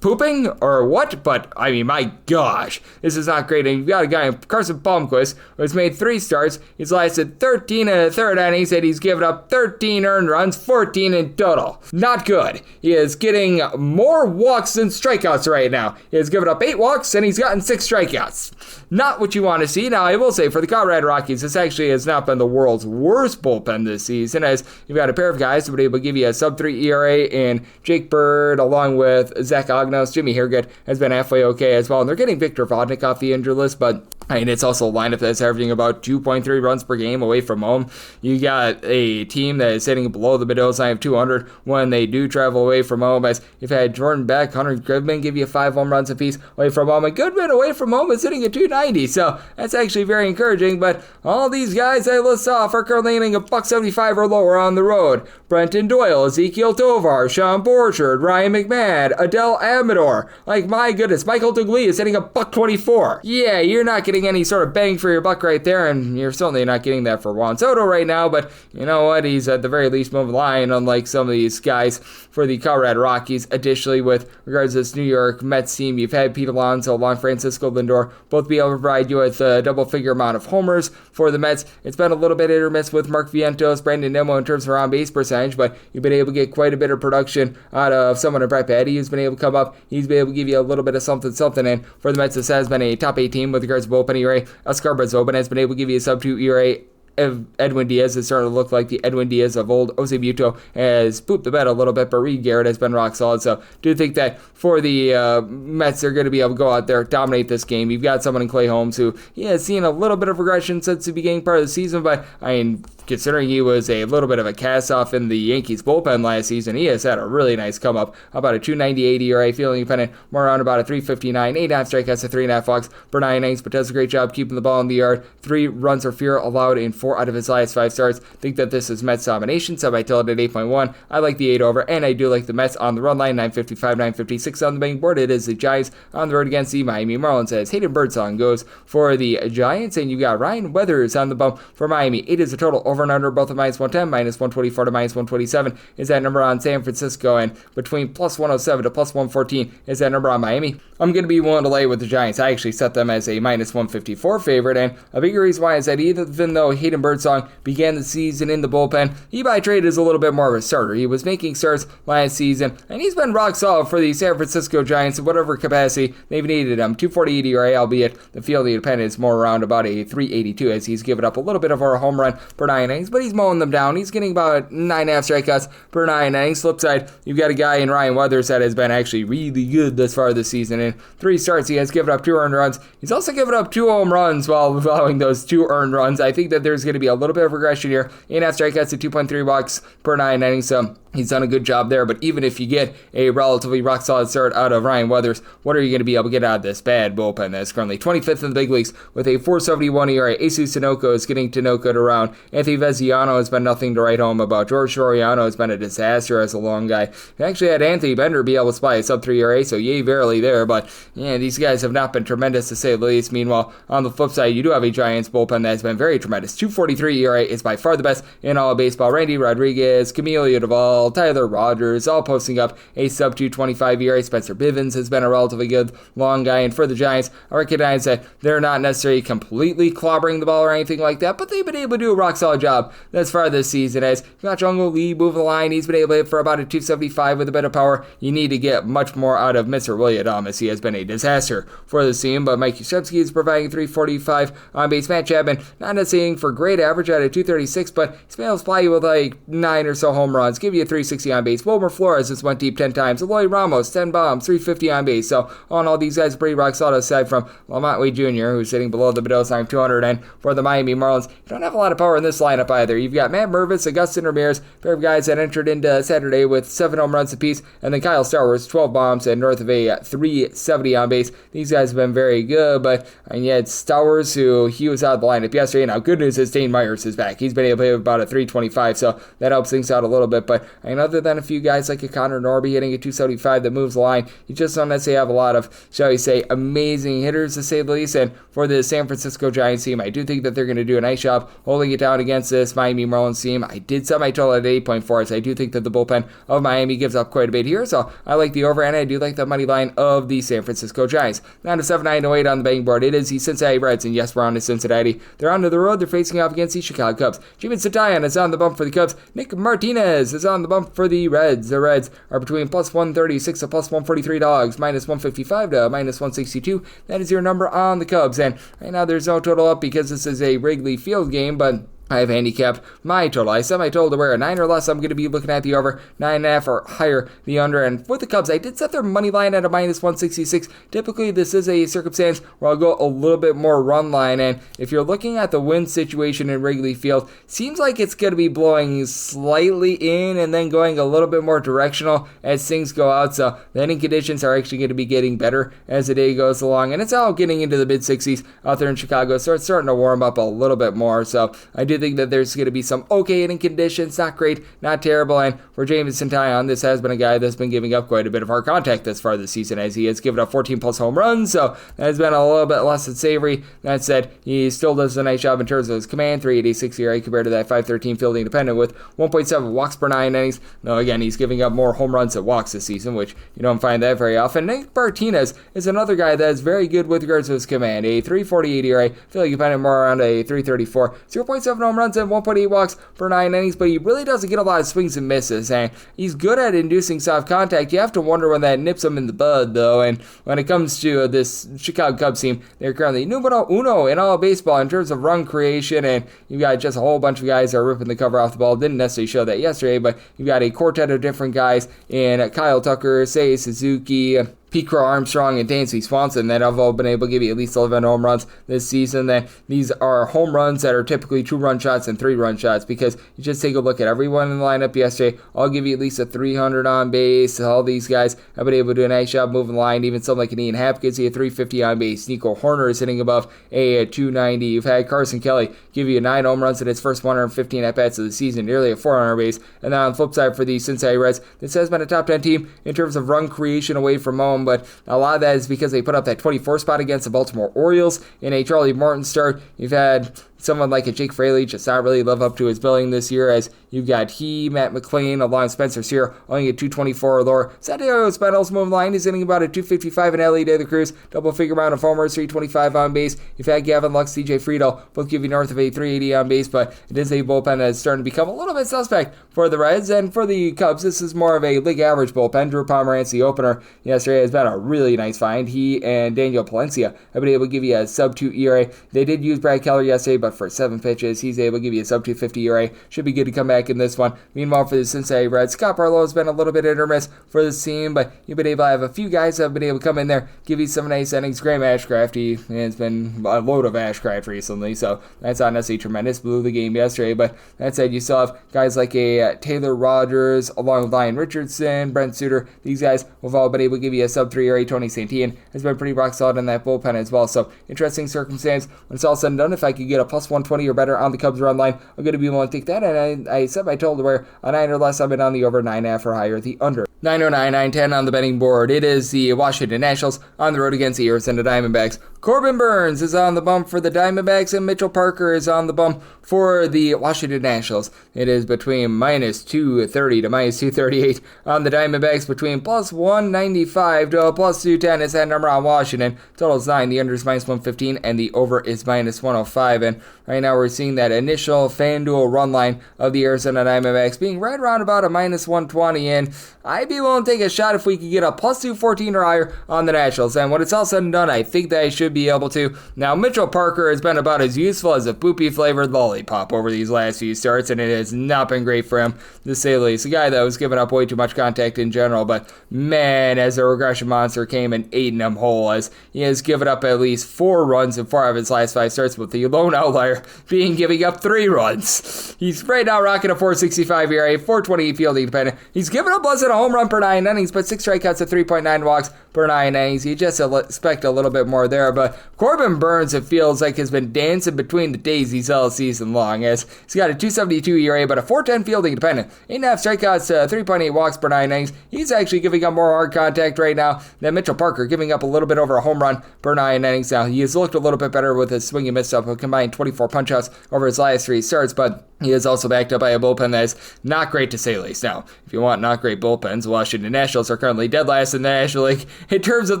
Speaker 2: pooping or what, but I mean, my gosh, this is not great. And you've got a guy, Carson Palmquist, who has made 3 starts. He's lasted 13 and a third innings, and he's given up 13 earned runs, 14 in total. Not good. He is getting more walks than strikeouts right now. He has given up 8 walks, and he's gotten 6 strikeouts. Not what you want to see. Now, I will say, for the Colorado Rockies, this actually has not been the world's worst bullpen this season, as you've got a pair of guys who have been able to give you a sub-3 ERA in Jake Bird, along with Zach Ognos. Jimmy Herget has been halfway okay as well, and they're getting Victor Vodnik off the injured list, but I mean, it's also a lineup that's averaging about 2.3 runs per game away from home. You got a team that is sitting below the mid-line of 200 when they do travel away from home, as you've had Jordan Beck, Hunter Goodman give you 5 home runs apiece away from home, and Goodman away from home is sitting at 290, so that's actually very encouraging. But all these guys I list off are currently hitting $175 or lower on the road. Brenton Doyle, Ezekiel Tovar, Sean Borchard, Ryan McMahon, Adele Amador. Like, my goodness, Michael Dugli is hitting $124. Yeah, you're not getting any sort of bang for your buck right there, and you're certainly not getting that for Juan Soto right now, but you know what? He's at the very least moving line, unlike some of these guys for the Colorado Rockies. Additionally, with regards to this New York Mets team, you've had Pete Alonso along Francisco Lindor both be able to provide you with a double-figure amount of homers for the Mets. It's been a little bit hit or miss with Mark Vientos, Brandon Nimmo in terms of on-base percentage, but you've been able to get quite a bit of production out of someone in Brett Baty who's been able to come up. He's been able to give you a little bit of something, and for the Mets, this has been a top 8 team with regards to bullpen ERA. Oscar Brazoban has been able to give you a sub-2 ERA. Edwin Diaz is starting to look like the Edwin Diaz of old. Jose Buto has pooped the bed a little bit, but Reed Garrett has been rock solid. So do think that for the Mets, they're going to be able to go out there, dominate this game. You've got someone in Clay Holmes who has seen a little bit of regression since the beginning part of the season, but I mean, considering he was a little bit of a cast-off in the Yankees bullpen last season, he has had a really nice come-up. About a 2.98 ERA, feeling independent, more around about a 3.59, 8.5 strikeouts to 3.5 walks per 9 innings, but does a great job keeping the ball in the yard. 3 runs or fewer allowed in 4 out of his last 5 starts. Think that this is Mets domination, so I tell it at 8.1. I like the 8 over, and I do like the Mets on the run line, 955, 956 on the betting board. It is the Giants on the road against the Miami Marlins, as Hayden Birdsong goes for the Giants, and you got Ryan Weathers on the bump for Miami. 8 is the total, over and under both of minus 110, minus 124 to minus 127 is that number on San Francisco, and between plus 107 to plus 114 is that number on Miami. I'm going to be willing to lay with the Giants. I actually set them as a minus 154 favorite, and a big reason why is that even though Hayden Birdsong began the season in the bullpen, he by trade is a little bit more of a starter. He was making starts last season, and he's been rock solid for the San Francisco Giants in whatever capacity they've needed him. 2.48 ERA, albeit the field independent is more around about a 3.82, as he's given up a little bit of a home run per 9 innings, but he's mowing them down. He's getting about 9.5 strikeouts per 9 innings. Flip side, you've got a guy in Ryan Weathers that has been actually really good this far this season. In 3 starts, he has given up 2 earned runs. He's also given up 2 home runs while allowing those 2 earned runs. I think that there's going to be a little bit of regression here. 8.5 strikeouts to 2.3 walks per 9 innings. So He's done a good job there, but even if you get a relatively rock-solid start out of Ryan Weathers, what are you going to be able to get out of this bad bullpen that's currently 25th in the big leagues with a 4.71 ERA? Jesus Tinoco is getting Tinoco'd around. Anthony Veziano has been nothing to write home about. George Soriano has been a disaster as a long guy. We actually had Anthony Bender be able to supply a sub-3 ERA, so yay verily there, but yeah, these guys have not been tremendous to say the least. Meanwhile, on the flip side, you do have a Giants bullpen that has been very tremendous. 2.43 ERA is by far the best in all of baseball. Randy Rodriguez, Camilo Duvall, Tyler Rogers, all posting up a sub-225 ERA. Spencer Bivens has been a relatively good long guy, and for the Giants, I recognize that they're not necessarily completely clobbering the ball or anything like that, but they've been able to do a rock-solid job thus far this season. As you got Jungle Lee moving the line, he's been able to hit for about a 275 with a bit of power. You need to get much more out of Mr. William Adames. He has been a disaster for the team, but Mike Yastrzemski is providing 345 on base. Matt Chapman, not necessarily for great average at a 236, but he's been able to supply you with like 9 or so home runs, give you a 360 on base. Wilmer Flores just went deep 10 times. Eloy Ramos, 10 bombs, 350 on base. So, all these guys are pretty rock solid aside from Lamont Wade Jr., who's sitting below the Bedell sign 200. And for the Miami Marlins, you don't have a lot of power in this lineup either. You've got Matt Mervis, Augustin Ramirez, a pair of guys that entered into Saturday with 7 home runs apiece, and then Kyle Stowers, 12 bombs and north of a 370 on base. These guys have been very good, but and yet Stowers, who he was out of the lineup yesterday. Now, good news is Dane Myers is back. He's been able to hit about a 325, so that helps things out a little bit. But other than a few guys like a Connor Norby hitting a 275 that moves the line, you just don't necessarily have a lot of, shall we say, amazing hitters to say the least. And for the San Francisco Giants team, I do think that they're going to do a nice job holding it down against this Miami Marlins team. I did set my total at 8.4, so I do think that the bullpen of Miami gives up quite a bit here. So I like the over, and I do like the money line of the San Francisco Giants. 9-7-9-8 on the betting board. It is the Cincinnati Reds, and yes, we're on to Cincinnati. They're on to the road. They're facing off against the Chicago Cubs. Jimmy Satayan is on the bump for the Cubs. Nick Martinez is on the bump for the Reds. The Reds are between plus 136 to plus 143 dogs, minus 155 to minus 162. That is your number on the Cubs. And right now there's no total up because this is a Wrigley Field game, but I have handicapped my total. I set my total to where a 9 or less. I'm going to be looking at the over, 9.5 or higher, the under. And for the Cubs, I did set their money line at a minus 166. Typically, this is a circumstance where I'll go a little bit more run line. And if you're looking at the wind situation in Wrigley Field, seems like it's going to be blowing slightly in and then going a little bit more directional as things go out. So the hitting conditions are actually going to be getting better as the day goes along. And it's all getting into the mid-60s out there in Chicago. So it's starting to warm up a little bit more. So I do think that there's going to be some okay hitting conditions, not great, not terrible. And for Jameson Taillon, this has been a guy that's been giving up quite a bit of hard contact this far this season, as he has given up 14 plus home runs, so that has been a little bit less than savory. That said, he still does a nice job in terms of his command, 386 ERA compared to that 513 fielding dependent with 1.7 walks per 9 innings. Now again, he's giving up more home runs than walks this season, which you don't find that very often. Nick Martinez is another guy that is very good with regards to his command, a 348 ERA, fielding dependent more around a 334, 0.7 home runs and 1.8 walks per 9 innings, but he really doesn't get a lot of swings and misses, and he's good at inducing soft contact. You have to wonder when that nips him in the bud, though, and when it comes to this Chicago Cubs team, they're currently numero uno in all of baseball in terms of run creation, and you've got just a whole bunch of guys that are ripping the cover off the ball. Didn't necessarily show that yesterday, but you've got a quartet of different guys in Kyle Tucker, Seiya Suzuki, Pete Crow Armstrong, and Dansby Swanson that have all been able to give you at least 11 home runs this season. Then these are home runs that are typically 2-run shots and 3-run shots, because you just take a look at everyone in the lineup yesterday. I'll give you at least a 300 on base. All these guys have been able to do a nice job moving the line. Even someone like an Ian Happ gets you a 350 on base. Nico Horner is hitting above a 290. You've had Carson Kelly give you 9 home runs in his first 115 at-bats of the season, nearly a 400 base. And then on the flip side for the Cincinnati Reds, this has been a top 10 team in terms of run creation away from home, but a lot of that is because they put up that 24 spot against the Baltimore Orioles in a Charlie Morton start. You've had someone like a Jake Fraley just not really live up to his billing this year, as you've got Matt McClain, along with Spencer Sear, only at 224 or lower. Santiago Espinal's moving line is hitting about a 255 in Ellie De La Cruz, double-figure amount of homers, 325 on base. You've had Gavin Lux, DJ Friedel, both give you north of a 380 on base, but it is a bullpen that is starting to become a little bit suspect for the Reds. And for the Cubs, this is more of a league average bullpen. Drew Pomeranz, the opener yesterday, has been a really nice find. He and Daniel Palencia have been able to give you a sub-2 ERA. They did use Brad Keller yesterday, but went for 7 pitches. He's able to give you a sub 250 ERA. Should be good to come back in this one. Meanwhile, for the Cincinnati Reds, Scott Barlow has been a little bit hit or miss for this team, but you've been able to have a few guys that have been able to come in there, give you some nice innings. Graham Ashcraft, it's been a load of Ashcraft recently, so that's not necessarily tremendous. Blew the game yesterday, but that said, you still have guys like a Taylor Rogers, along with Ryan Richardson, Brent Suter. These guys have all been able to give you a sub 3 ERA. Tony Santillan has been pretty rock solid in that bullpen as well, so interesting circumstance. When it's all said and done, if I could get a plus 120 or better on the Cubs run line, I'm going to be willing to take that, and I set my total to where a 9 or less, I've been on the over 9.5 or higher, the under. 909, 910 on the betting board. It is the Washington Nationals on the road against the Arizona Diamondbacks. Corbin Burns is on the bump for the Diamondbacks, and Mitchell Parker is on the bump for the Washington Nationals. It is between minus 230 to minus 238 on the Diamondbacks, between plus 195 to plus 210 is that number on Washington. Total is 9, the under is minus 115, and the over is minus 105. And right now we're seeing that initial FanDuel run line of the Arizona Diamondbacks being right around about a minus 120, and I'd be willing to take a shot if we could get a plus 214 or higher on the Nationals. And when it's all said and done, I think that I should be able to. Now, Mitchell Parker has been about as useful as a poopy-flavored lollipop over these last few starts, and it has not been great for him, to say the least. A guy that was giving up way too much contact in general, but man, as a regression monster came and ate him whole, as he has given up at least 4 runs in 4 of his last 5 starts, with the lone outlier being giving up 3 runs. He's right now rocking a 4.65 ERA, 4.28 fielding dependent. He's given up less than a home run per 9 innings, but 6 strikeouts at 3.9 walks per 9 innings. You just expect a little bit more there, but Corbin Burns, it feels like, has been dancing between the daisies all season long, as he's got a 2.72 ERA, but a 4.10 fielding dependent. 8.5 strikeouts, 3.8 walks per 9 innings. He's actually giving up more hard contact right now than Mitchell Parker, giving up a little bit over a home run per 9 innings. Now, he has looked a little bit better with his swing and miss up, a combined 24 punch-outs over his last 3 starts, but he is also backed up by a bullpen that is not great, to say the least. Now, if you want not great bullpens, Washington Nationals are currently dead last in the National League in terms of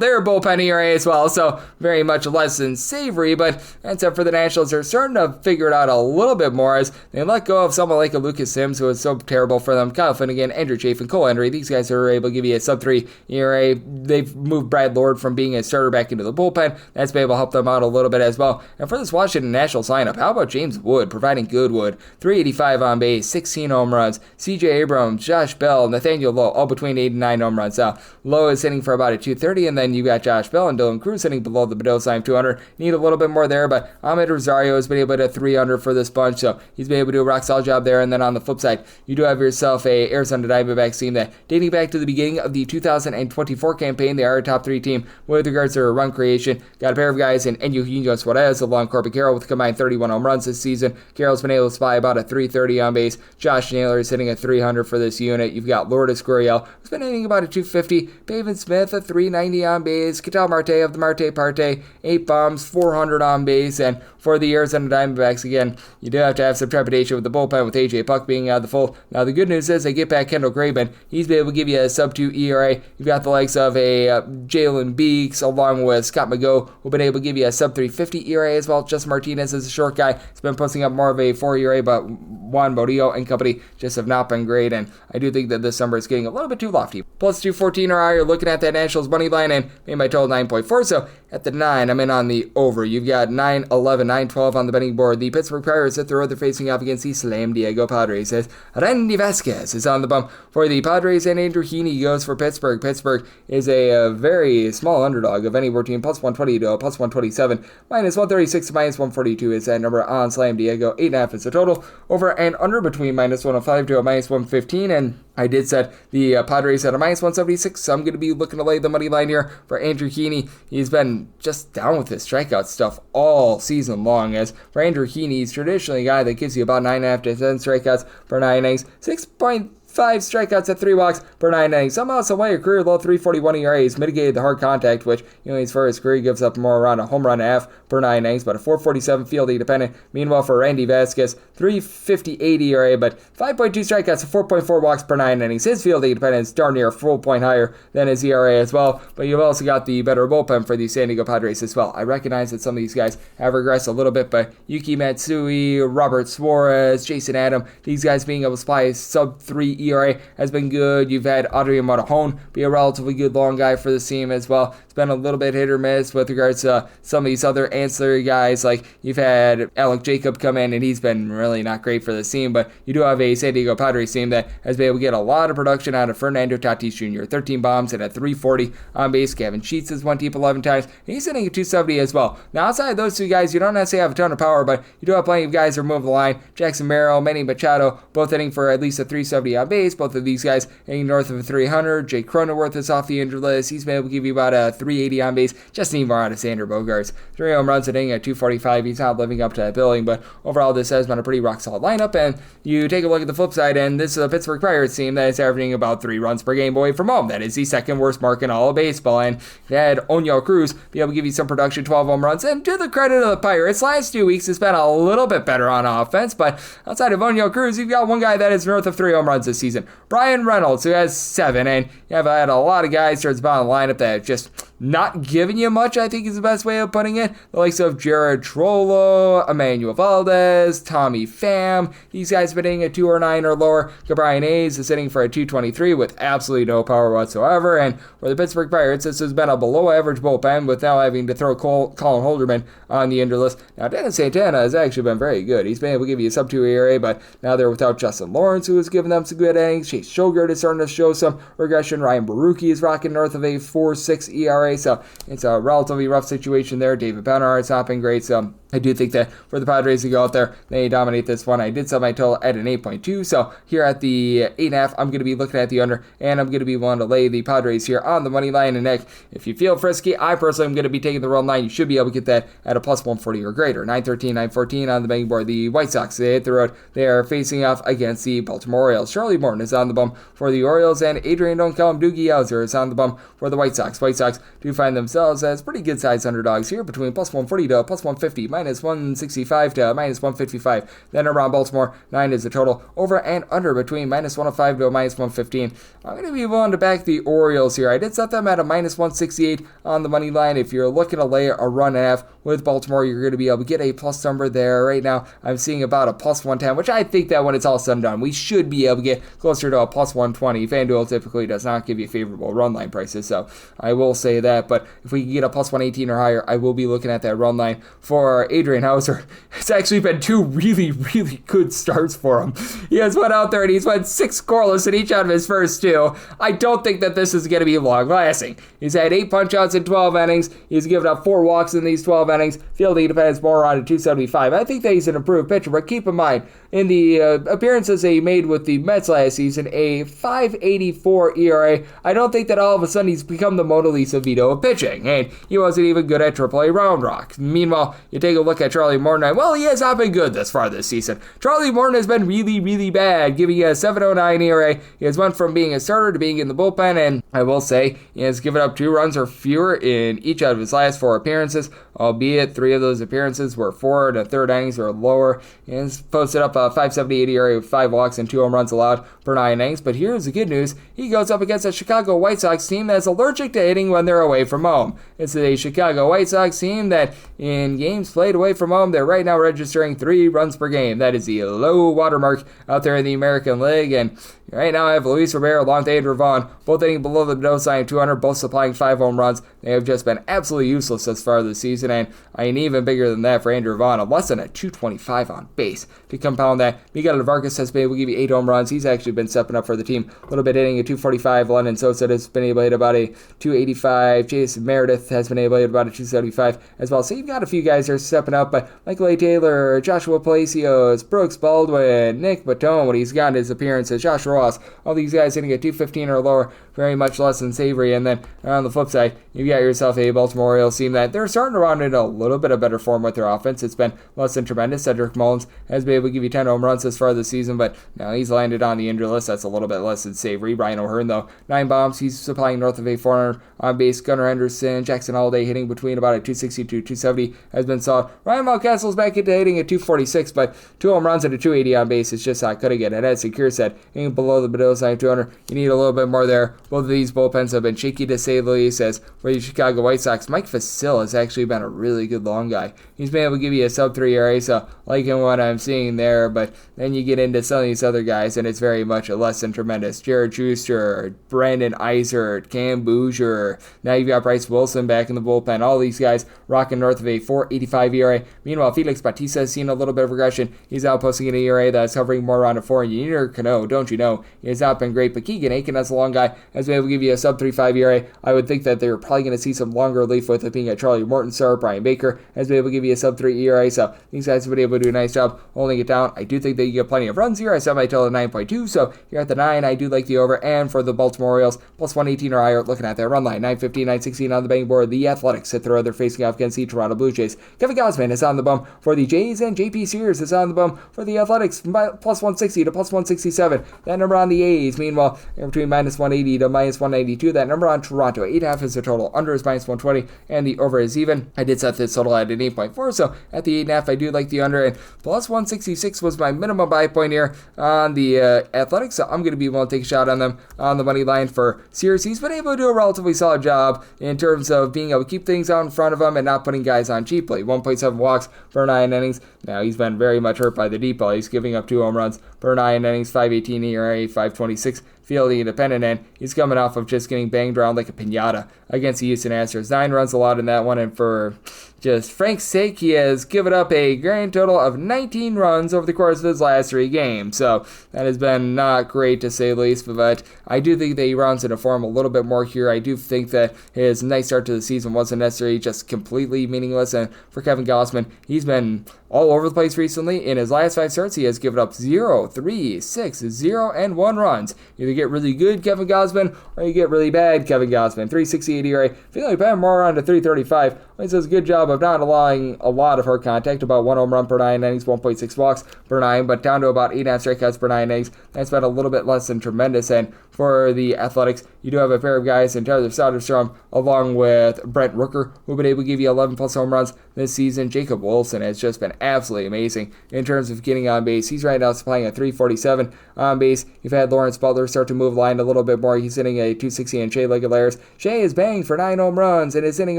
Speaker 2: their bullpen ERA as well, so very much less than savory, but that's up for the Nationals. They're starting to figure it out a little bit more as they let go of someone like a Lucas Sims, who was so terrible for them. Kyle Finnegan, Andrew Chafin, Cole Henry, these guys are able to give you a sub-3 ERA. They've moved Brad Lord from being a starter back into the bullpen. That's been able to help them out a little bit as well. And for this Washington Nationals lineup, how about James Wood providing good wood? 385 on base, 16 home runs. CJ Abrams, Josh Bell, Nathaniel Lowe, all between 8 and 9 home runs. Now, Lowe is hitting for about a 230, and then you got Josh Bell and Dylan Cruz hitting below the Bedell sign 200. Need a little bit more there, but Ahmed Rosario has been able to 300 for this bunch, so he's been able to do a rock solid job there. And then on the flip side, you do have yourself a Arizona Diamondbacks team that, dating back to the beginning of the 2024 campaign, they are a top 3 team with regards to their run creation. Got a pair of guys in Eugenio Suarez along Corbin Carroll with a combined 31 home runs this season. Carroll's been able to spy about a 330 on base. Josh Naylor is hitting a 300 for this unit. You've got Lourdes Gurriel, who's been hitting about a 250. Pavin Smith, a 390 on base. Ketel Marte of the Marte Parte, 8 bombs, 400 on base. And for the Arizona Diamondbacks, again, you do have to have some trepidation with the bullpen with A.J. Puck being out of the fold. Now, the good news is they get back Kendall Graveman. He's been able to give you a sub-2 ERA. You've got the likes of a Jalen Beeks along with Scott McGough, who've been able to give you a sub-350 ERA as well. Justin Martinez is a short guy. He's been posting up more of a 4 ERA, but Juan Bodillo and company just have not been great, and I do think that this number is getting a little bit too lofty. Plus 214 or higher, looking at that Nationals money line, and made my total 9.4, so at the 9, I'm in on the over. You've got 9, 11, 9, 12 on the betting board. The Pittsburgh Pirates at the road, they're facing off against the Slam Diego Padres, as Randy Vasquez is on the bump for the Padres, and Andrew Heaney goes for Pittsburgh. Pittsburgh is a very small underdog of any team, plus 120 to plus 127, minus 136 to minus 142 is that number on Slam Diego. 8.5 is the total. Over and under between minus 105 to a minus 115, and I did set the Padres at a minus 176, so I'm going to be looking to lay the money line here for Andrew Heaney. He's been just down with his strikeout stuff all season long, as for Andrew Heaney, he's traditionally a guy that gives you about 9.5 to 10 strikeouts per 9 innings, 6.5 strikeouts at 3 walks per 9 innings. Somehow, some way, a career low 3.41 ERA. He's mitigated the hard contact, which, he's for his career, he gives up more around a home run and a half per 9 innings, but a 4.47 fielding dependent. Meanwhile, for Randy Vasquez, 3.58 ERA, but 5.2 strikeouts, 4.4 walks per 9 innings. His fielding dependent is darn near a full point higher than his ERA as well, but you've also got the better bullpen for the San Diego Padres as well. I recognize that some of these guys have regressed a little bit, but Yuki Matsui, Robert Suarez, Jason Adam, these guys being able to supply sub-3 ERA has been good. You've had Adrian Morejon be a relatively good long guy for this team as well. It's been a little bit hit or miss with regards to some of these other ancillary guys. Like you've had Alec Jacob come in, and he's been really not great for this team, but you do have a San Diego Padres team that has been able to get a lot of production out of Fernando Tatis Jr. 13 bombs and a 340 on base. Gavin Sheets has won deep 11 times, and he's hitting a 270 as well. Now, outside of those two guys, you don't necessarily have a ton of power, but you do have plenty of guys that are moving the line. Jackson Merrill, Manny Machado, both hitting for at least a 370 on base. Both of these guys hitting north of a 300. Jake Cronenworth is off the injured list. He's been able to give you about a 380 on base. Just need more out of Xander Bogaerts. 3 home runs hitting at 245. He's not living up to that billing, but overall this has been a pretty rock solid lineup. And you take a look at the flip side, and this is a Pittsburgh Pirates team that is averaging about 3 runs per game away from home. That is the second worst mark in all of baseball. And you had Oneil Cruz be able to give you some production, 12 home runs. And to the credit of the Pirates, last 2 weeks has been a little bit better on offense, but outside of Oneil Cruz, you've got one guy that is north of 3 home runs this season. Brian Reynolds, who has 7, and you have had a lot of guys towards the bottom of the lineup that just not giving you much, I think is the best way of putting it. The likes of Jared Trollo, Emmanuel Valdez, Tommy Pham. These guys have been hitting a 209 or lower. Gabriel Hayes is hitting for a 223 with absolutely no power whatsoever. And for the Pittsburgh Pirates, this has been a below average bullpen with now having to throw Colin Holderman on the injured list. Now, Dennis Santana has actually been very good. He's been able to give you a sub-2 ERA, but now they're without Justin Lawrence, who has given them some good innings. Chase Shogert is starting to show some regression. Ryan Baruchi is rocking north of a 4.6 ERA. So it's a relatively rough situation there. David Benhart has not been great, so I do think that for the Padres to go out there, they dominate this one. I did set my total at an 8.2, so here at the 8.5, I'm going to be looking at the under, and I'm going to be willing to lay the Padres here on the money line. And Nick, if you feel frisky, I personally am going to be taking the run line. You should be able to get that at a plus 140 or greater. 913, 914 on the betting board. The White Sox, they hit the road. They are facing off against the Baltimore Orioles. Charlie Morton is on the bum for the Orioles, and Adrian Don't Call Him Doogie Howser is on the bum for the White Sox. White Sox do find themselves as pretty good sized underdogs here, between plus 140 to plus 150, minus 165 to minus 155. Then around Baltimore, 9 is the total. Over and under between minus 105 to minus 115. I'm going to be willing to back the Orioles here. I did set them at a minus 168 on the money line. If you're looking to lay a run and a half with Baltimore, you're going to be able to get a plus number there. Right now, I'm seeing about a plus 110, which I think that when it's all said and done, we should be able to get closer to a plus 120. FanDuel typically does not give you favorable run line prices, so I will say that. But if we can get a plus 118 or higher, I will be looking at that run line for Adrian Hauser. It's actually been 2 really, really good starts for him. He has went out there and he's went 6 scoreless in each out of his first 2. I don't think that this is going to be long lasting. He's had 8 punch-outs in 12 innings. He's given up 4 walks in these 12 innings. Fielding depends more on a 275. I think that he's an improved pitcher, but keep in mind, in the appearances that he made with the Mets last season, a 5.84 ERA, I don't think that all of a sudden he's become the Mona Lisa Vito of pitching, and he wasn't even good at AAA Round Rock. Meanwhile, you take a look at Charlie Morton, and well, he has not been good thus far this season. Charlie Morton has been really, really bad, giving you a 7.09 ERA. He has went from being a starter to being in the bullpen, and I will say he has given up 2 runs or fewer in each out of his last 4 appearances, albeit 3 of those appearances were 4 1/3 innings or lower. He has posted up a 5.78 ERA with 5 walks and 2 home runs allowed per 9 innings. But here's the good news. He goes up against a Chicago White Sox team that's allergic to hitting when they're away from home. It's a Chicago White Sox team that in games played away from home, they're right now registering 3 runs per game. That is the low watermark out there in the American League. And right now I have Luis Robert along with Andrew Vaughn, both hitting below the Mendoza line of 200, both supplying 5 home runs. They have just been absolutely useless as far this season, and I mean even bigger than that for Andrew Vaughn, a less than a 225 on base. To compound that, Miguel Vargas has been able to give you 8 home runs. He's actually been stepping up for the team a little bit, hitting a 245. London Sosa has been able to hit about a 285. Jason Meredith has been able to hit about a 275 as well. So you've got a few guys that are stepping up, but Michael A. Taylor, Joshua Palacios, Brooks Baldwin, Nick Batone, when he's gotten his appearances, Josh Ross, all these guys hitting a 215 or lower, very much less than savory. And then on the flip side, you've got yourself a Baltimore Orioles team that they're starting to round in a little bit of better form with their offense. It's been less than tremendous. Cedric Mullins has been able to give you 10 home runs this far this season, but now he's landed on the injury list. That's a little bit less than savory. Brian O'Hearn, though, 9 bombs. He's supplying north of a 400 on base. Gunnar Henderson, Jackson Holiday hitting between about a 260 to 270 has been solid. Ryan Mountcastle's back into hitting at 246, but 2 home runs and a 280 on base is just not good again. And as Secure said, hitting below the Mendoza line 200, you need a little bit more there. both of these bullpens have been shaky to say the least. As for the Chicago White Sox, Mike Facil has actually been a really good long guy. He's been able to give you a sub-3 ERA, so liking what I'm seeing there, but then you get into some of these other guys, and it's very much less than tremendous. Jared Schuster, Brandon Eisert, Cam Bouger, now you've got Bryce Wilson back in the bullpen. All these guys rocking north of a 4.85 ERA. Meanwhile, Felix Bautista has seen a little bit of regression. He's out posting an ERA that's hovering more around a 4. And Yennier Cano, don't you know, he has not been great, but Keegan Aiken, that's a long guy, has been able to give you a sub-3.5 ERA. I would think that they're probably going to see some longer relief with it being a Charlie Morton start. Brian Baker has been able to give you a sub-3 ERA, so these guys have been able to do a nice job holding it down. I do think that you get plenty of runs here. I set my total at 9.2, so you're at the 9. I do like the over, and for the Baltimore Orioles, plus 118 or higher, looking at their run line, 915, 916 on the betting board. The Athletics hit their other facing off against the Toronto Blue Jays. Kevin Gausman is on the bum for the Jays, and JP Sears is on the bum for the Athletics, plus 160 to plus 167. That number on the A's, meanwhile, between minus 180 to minus 192. That number on Toronto, 8.5 is the total, under is minus 120, and the over is even. I did set this total at an 8.4, so at the 8.5, I do like the under, and plus 166 was my minimum buy point here on the Athletics, so I'm going to be willing to take a shot on them on the money line for Sears. He's been able to do a relatively solid job in terms of being able to keep things out in front of him and not putting guys on cheaply. 1.7 walks per 9 innings. Now, he's been very much hurt by the deep ball. He's giving up 2 home runs per 9 innings, 5.18 ERA, 5.26 fielding independent, and he's coming off of just getting banged around like a piñata against the Houston Astros. 9 runs allowed in that one, and for just Frank's sake, he has given up a grand total of 19 runs over the course of his last 3 games. So that has been not great to say the least, but I do think that he rounds into form a little bit more here. I do think that his nice start to the season wasn't necessarily just completely meaningless, and for Kevin Gausman, he's been all over the place recently. In his last 5 starts, he has given up 0, 3, 6, 0, and 1 runs. Either get really good Kevin Gausman, or you get really bad Kevin Gausman. 3.68 ERA, feeling bad more around to 3.35. He does a good job of not allowing a lot of hard contact, about 1 home run per 9 innings, 1.6 walks per 9, but down to about 8.5 strikeouts per 9 innings. That's been a little bit less than tremendous, and for the Athletics, you do have a pair of guys in Tyler Soderstrom along with Brent Rooker, who've been able to give you 11 plus home runs this season. Jacob Wilson has just been absolutely amazing in terms of getting on base. He's right now supplying a 347 on base. You've had Lawrence Butler start to move the line a little bit more. He's hitting a 260, and Shea Legulares. Shea is banged for 9 home runs and is hitting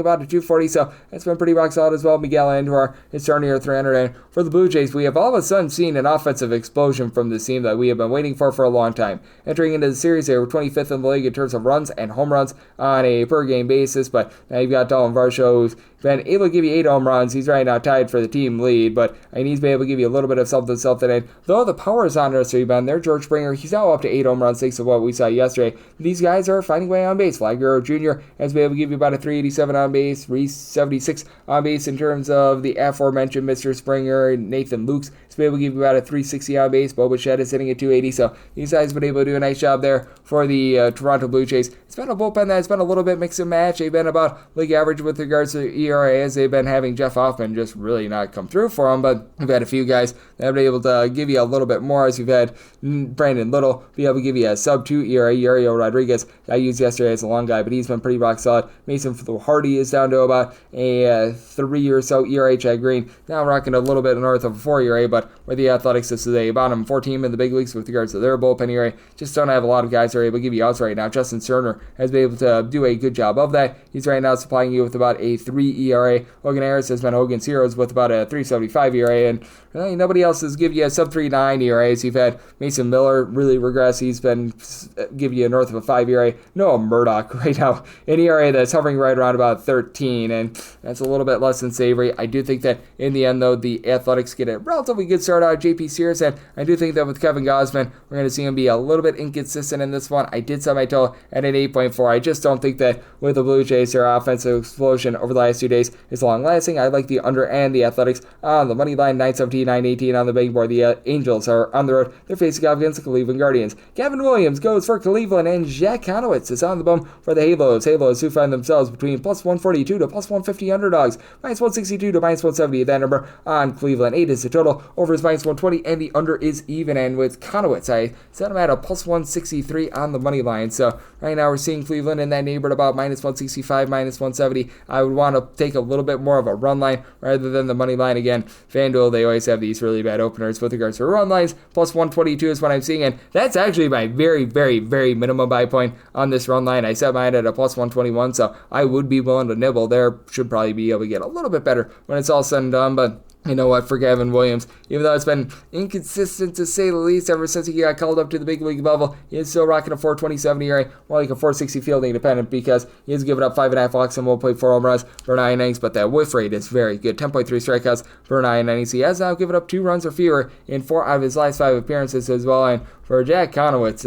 Speaker 2: about a 240, so that's been pretty rock solid as well. Miguel Andujar is starting near 300, and for the Blue Jays, we have all of a sudden seen an offensive explosion from this team that we have been waiting for a long time. Entering into the series, they were 25th in the league in terms of runs and home runs on a per game basis, but now you've got Dalton Varsho, who's been able to give you 8 home runs. He's right now tied for the team lead, but he's been able to give you a little bit of something. And though the power is on nursery been there, George Springer, he's now up to 8 home runs thanks to what we saw yesterday. These guys are finding way on base. Vlad Guerrero Jr. has been able to give you about a 387 on base, 376 on base in terms of the aforementioned Mr. Springer. Nathan Lukes has been able to give you about a 360 on base. Bo Bichette is hitting at 280, so these guys have been able to do a nice job there for the Toronto Blue Jays. It's been a bullpen that's been a little bit mix and match. They've been about league average with regards to ERA, as they've been having Jeff Hoffman just really not come through for them, but we've had a few guys that have been able to give you a little bit more, as you've had Brandon Little be able to give you a sub-2 ERA. Yuriel Rodriguez, I used yesterday as a long guy, but he's been pretty rock solid. Mason Hardy is down to about a 3 or so ERA. Chad Green now rocking a little bit north of a 4 ERA, but where the Athletics, this is a bottom 4 team in the big leagues with regards to their bullpen ERA. Just don't have a lot of guys that are able to give you outs right now. Justin Cerner has been able to do a good job of that. He's right now supplying you with about a 3 ERA. Logan Harris has been Hogan's Heroes with about a 3.75 ERA, and really nobody else has given you a sub-3.9 ERAs. You've had Mason Miller really regress. He's been giving you north of a 5 ERA. Noah Murdoch right now, an ERA that's hovering right around about 13, and that's a little bit less than savory. I do think that in the end, though, the Athletics get a relatively good start out of JP Sears, and I do think that with Kevin Gausman, we're going to see him be a little bit inconsistent in this one. I did set my total at an 8.4. I just don't think that with the Blue Jays, their offensive explosion over the last 2 days is long-lasting. I like the under and the Athletics on the money line, 917, 918 on the betting board. The Angels are on the road. They're facing off against the Cleveland Guardians. Gavin Williams goes for Cleveland, and Jack Conowitz is on the bum for the Halos. Halos who find themselves between plus 142 to plus 150 underdogs, minus 162 to minus 170. That number on Cleveland. 8 is the total. Over is minus 120, and the under is even. And with Conowitz, I set him at a plus 163 on the money line. So right now we're seeing Cleveland in that neighborhood about minus 165, minus 170. I would want to take a little bit more of a run line rather than the money line. Again, FanDuel, they always have these really bad openers with regards to run lines. Plus 122 is what I'm seeing, and that's actually my very, very, very minimum buy point on this run line. I set mine at a plus 121, so I would be willing to nibble there. Should probably be able to get a little bit better when it's all said and done, but you know what, for Gavin Williams, even though it's been inconsistent to say the least ever since he got called up to the big league level, he is still rocking a 427 ERA, more like a 460 fielding dependent, because he has given up 5.5 walks and will play 4 home runs per 9 innings, but that whiff rate is very good, 10.3 strikeouts per 9 innings. He has now given up 2 runs or fewer in 4 out of his last 5 appearances as well, and for Jack Conowitz,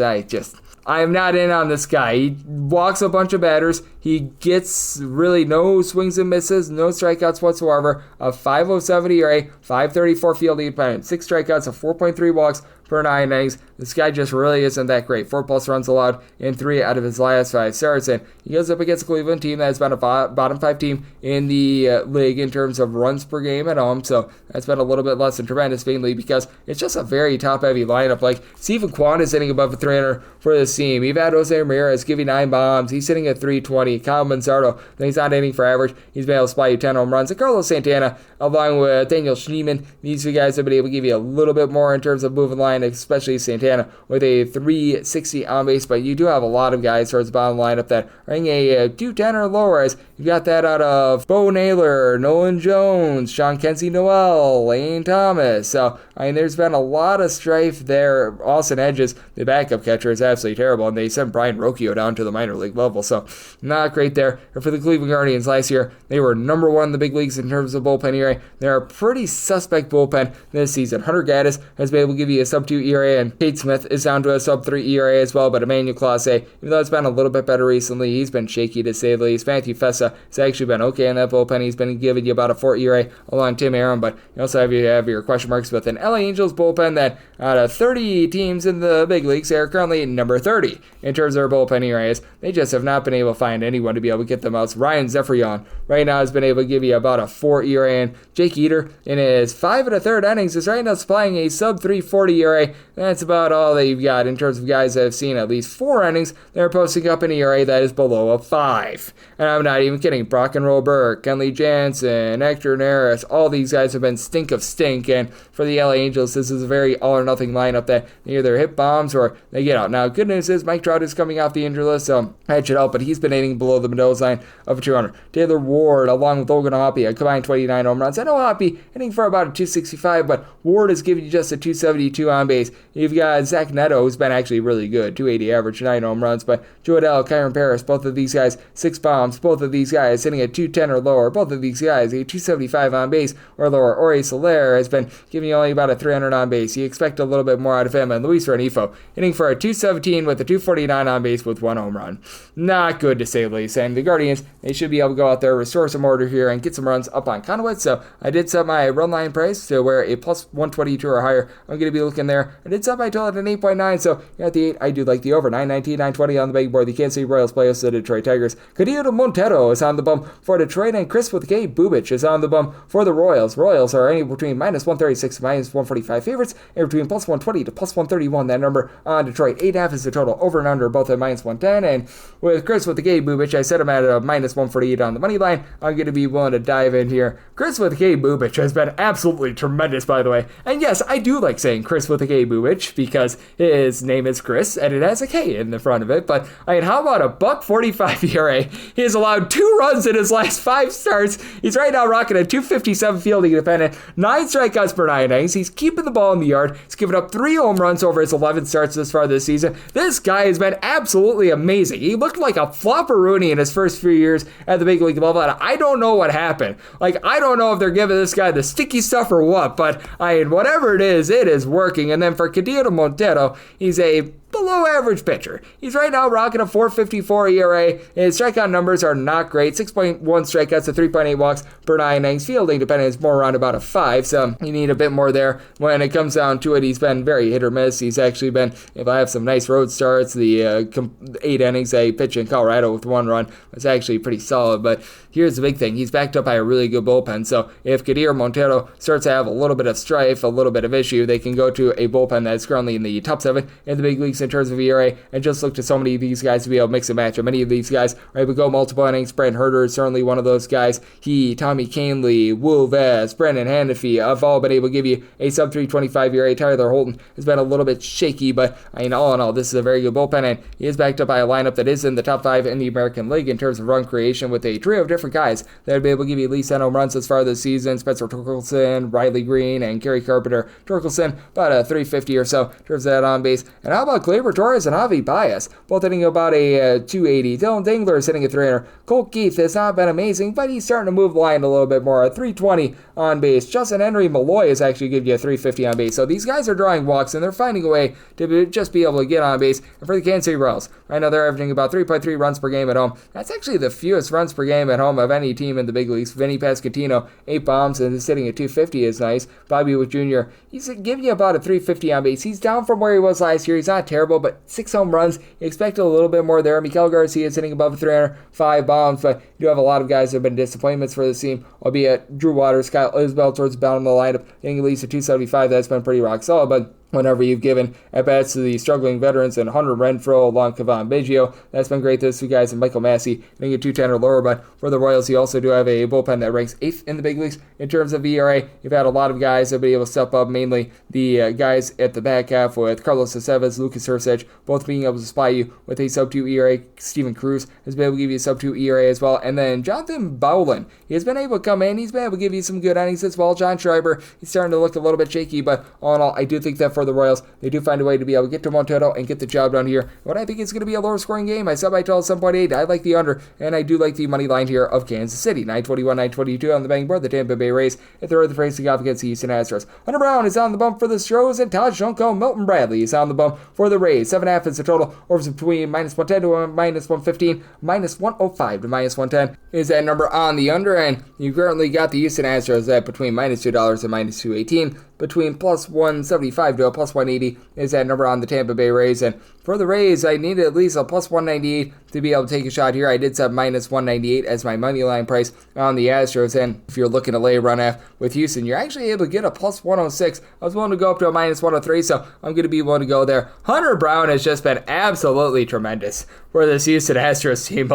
Speaker 2: I am not in on this guy. He walks a bunch of batters. He gets really no swings and misses, no strikeouts whatsoever. A 5.07 ERA, 5.34 fielding dependent, 6 strikeouts, a 4.3 walks per 9 innings. This guy just really isn't that great. 4+ runs allowed in 3 out of his last 5 starts. And he goes up against a Cleveland team that's been a bottom 5 team in the league in terms of runs per game at home. So that's been a little bit less than tremendous, mainly because it's just a very top-heavy lineup. Like, Stephen Kwan is hitting above a 300 for this team. You've had Jose Ramirez giving 9 bombs. He's hitting at 320. Kyle Manzardo, he's not hitting for average. He's been able to supply you 10 home runs. And Carlos Santana, along with Daniel Schneemann, these 2 guys have been able to give you a little bit more in terms of moving line, especially Santana with a 360 on base, but you do have a lot of guys towards the bottom lineup that are hitting a 210 or lower, as you've got that out of Bo Naylor, Nolan Jones, Sean Kenzie Noel, Lane Thomas. So, there's been a lot of strife there. Austin Hedges, the backup catcher, is absolutely terrible, and they sent Brian Rocchio down to the minor league level, so not great there. And for the Cleveland Guardians last year, they were number 1 in the big leagues in terms of bullpen ERA. They're a pretty suspect bullpen this season. Hunter Gaddis has been able to give you a sub-2 ERA, and Kate Smith is down to a sub-3 ERA as well, but Emmanuel Clase, even though it's been a little bit better recently, he's been shaky to say the least. Matthew Fessa has actually been okay in that bullpen. He's been giving you about a 4 ERA along Tim Aaron, but you also have your question marks with an LA Angels bullpen that out of 30 teams in the big leagues, they are currently number 30 in terms of their bullpen ERAs. They just have not been able to find anyone to be able to get them out. So Ryan Zephyrion right now has been able to give you about a 4 ERA, and Jake Eater in his 5 1/3 innings is right now supplying a sub-340 ERA. That's about all that you've got in terms of guys that have seen at least 4 innings. They're posting up an ERA that is below a 5. And I'm not even kidding. Brock and Roll Burke, Kenley Jansen, Hector Neris, all these guys have been stink of stink. And for the LA Angels, this is a very all-or-nothing lineup that they either hit bombs or they get out. Now, good news is Mike Trout is coming off the injury list, so that should help, but he's been hitting below the Mendoza line of 200. Taylor Ward, along with Logan Hoppe, a combined 29 home runs. I know Hoppe hitting for about a 265, but Ward is giving you just a 272 on base. You've got Zach Neto, who's been actually really good, 280 average, 9 home runs, but Joe Adell, Kyron Paris, both of these guys, 6 bombs, both of these guys hitting at 210 or lower, both of these guys a 275 on base or lower. Ori Soler has been giving you only about a 300 on base. You expect a little bit more out of him, and Luis Renifo hitting for a 217 with a 249 on base with 1 home run. Not good to say the least, and the Guardians, they should be able to go out there, restore some order here, and get some runs up on Conowitz. So I did set my run line price to where a plus 122 or higher. I'm going to be looking there. I did set my total at an 8.9, so at the 8, I do like the over. 919, 920 on the big board. The Kansas City Royals play us the Detroit Tigers. Cadillo Montero is on the bump for Detroit, and Chris with K. Bubich is on the bump for the Royals. Royals are anywhere between minus 136 to minus 145 favorites, and between plus 120 to plus 131. That number on Detroit. 8.5 is the total. Over and under, both at minus 110. And with Chris with the K. Bubich, I set him at a minus 148 on the money line. I'm going to be willing to dive in here. Chris with the K. Bubich has been absolutely tremendous, by the way. And yes, I do like saying Chris with the K. Bubich because his name is Chris and it has a K in the front of it. But how about a $1.45 ERA? He has allowed 2 runs in his last 5 starts. He's right now rocking a 257 fielding independent, 9 strikeouts per 9 innings. He's keeping the ball in the yard. He's given up 3 home runs over his 11 starts this far this season. This guy has been absolutely amazing. He looked like a flopperoonie in his first few years at the big league level, and I don't know what happened. I don't know if they're giving this guy the sticky stuff or what, but whatever it is working. And then for Cadillo Montero, he's a below average pitcher. He's right now rocking a 4.54 ERA. His strikeout numbers are not great. 6.1 strikeouts to 3.8 walks per 9 innings. Fielding dependent is more around about a 5, so you need a bit more there. When it comes down to it, he's been very hit or miss. He's actually been, if I have some nice road starts, the 8 innings I pitched in Colorado with 1 run was actually pretty solid, but here's the big thing. He's backed up by a really good bullpen, so if Cadillo Montero starts to have a little bit of strife, a little bit of issue, they can go to a bullpen that's currently in the top 7 in the big leagues leagues in terms of ERA, and just look to so many of these guys to be able to mix and match. And many of these guys are able to go multiple innings. Brent Herter is certainly one of those guys. Tommy Canley, Will Vest, Brendan Hanafy have all been able to give you a sub 3.25 ERA. Tyler Holton has been a little bit shaky, but all in all, this is a very good bullpen, and he is backed up by a lineup that is in the top 5 in the American League in terms of run creation, with a trio of different guys that would be able to give you at least 10 home runs as far this season. Spencer Torkelson, Riley Green, and Gary Carpenter. Torkelson, about a 350 or so in terms of that on base. And how about Gleyber Torres and Javi Baez? Both hitting about a 280. Dylan Dingler is hitting a 300. Colt Keith has not been amazing, but he's starting to move the line a little bit more. A 320 on base. Justin Henry Malloy is actually giving you a 350 on base. So these guys are drawing walks, and they're finding a way to just be able to get on base. And for the Kansas City Royals, right now they're averaging about 3.3 runs per game at home. That's actually the fewest runs per game at home of any team in the big leagues. Vinny Pasquantino, 8 bombs, and is sitting at 250 is nice. Bobby Witt Jr., he's giving you about a 350 on base. He's down from where he was last year. He's not terrible, but 6 home runs. You expect a little bit more there. Miguel Garcia is hitting above 305 bombs, but you do have a lot of guys who have been disappointments for this team, albeit Drew Waters, Kyle Isbell towards the bottom of the lineup, hitting at least a 275. That's been pretty rock solid, but whenever you've given at-bats to the struggling veterans and Hunter Renfroe along Cavan Biggio, that's been great. Those two guys and Michael Massey hitting a 210 or lower, but for the Royals, you also do have a bullpen that ranks 8th in the big leagues in terms of ERA. You've had a lot of guys that have been able to step up, mainly the guys at the back half with Carlos Aceves, Lucas Hursic, both being able to supply you with a sub-2 ERA. Steven Cruz has been able to give you a sub-2 ERA as well, and then Jonathan Bowlen, he has been able to come in, he's been able to give you some good innings as well. John Schreiber, he's starting to look a little bit shaky, but all in all, I do think that for the Royals, they do find a way to be able to get to one total and get the job done here. What I think is going to be a lower scoring game. I said by total 7.8. I like the under, and I do like the money line here of Kansas City. 921, 922 on the betting board. The Tampa Bay Rays at third, the facing off against the Houston Astros. Hunter Brown is on the bump for the Astros, and Todd Junko, Milton Bradley is on the bump for the Rays. 7.5 is the total. Overs between minus 110 to minus 115, minus 105 to minus 110 is that number on the under, and you currently got the Houston Astros at between minus $2 and minus 218. Between plus 175 to a plus 180 is that number on the Tampa Bay Rays. And for the Rays, I needed at least a plus 198 to be able to take a shot here. I did set minus 198 as my money line price on the Astros. And if you're looking to lay a run F with Houston, you're actually able to get a plus 106. I was willing to go up to a minus 103, so I'm going to be willing to go there. Hunter Brown has just been absolutely tremendous for this Houston Astros team.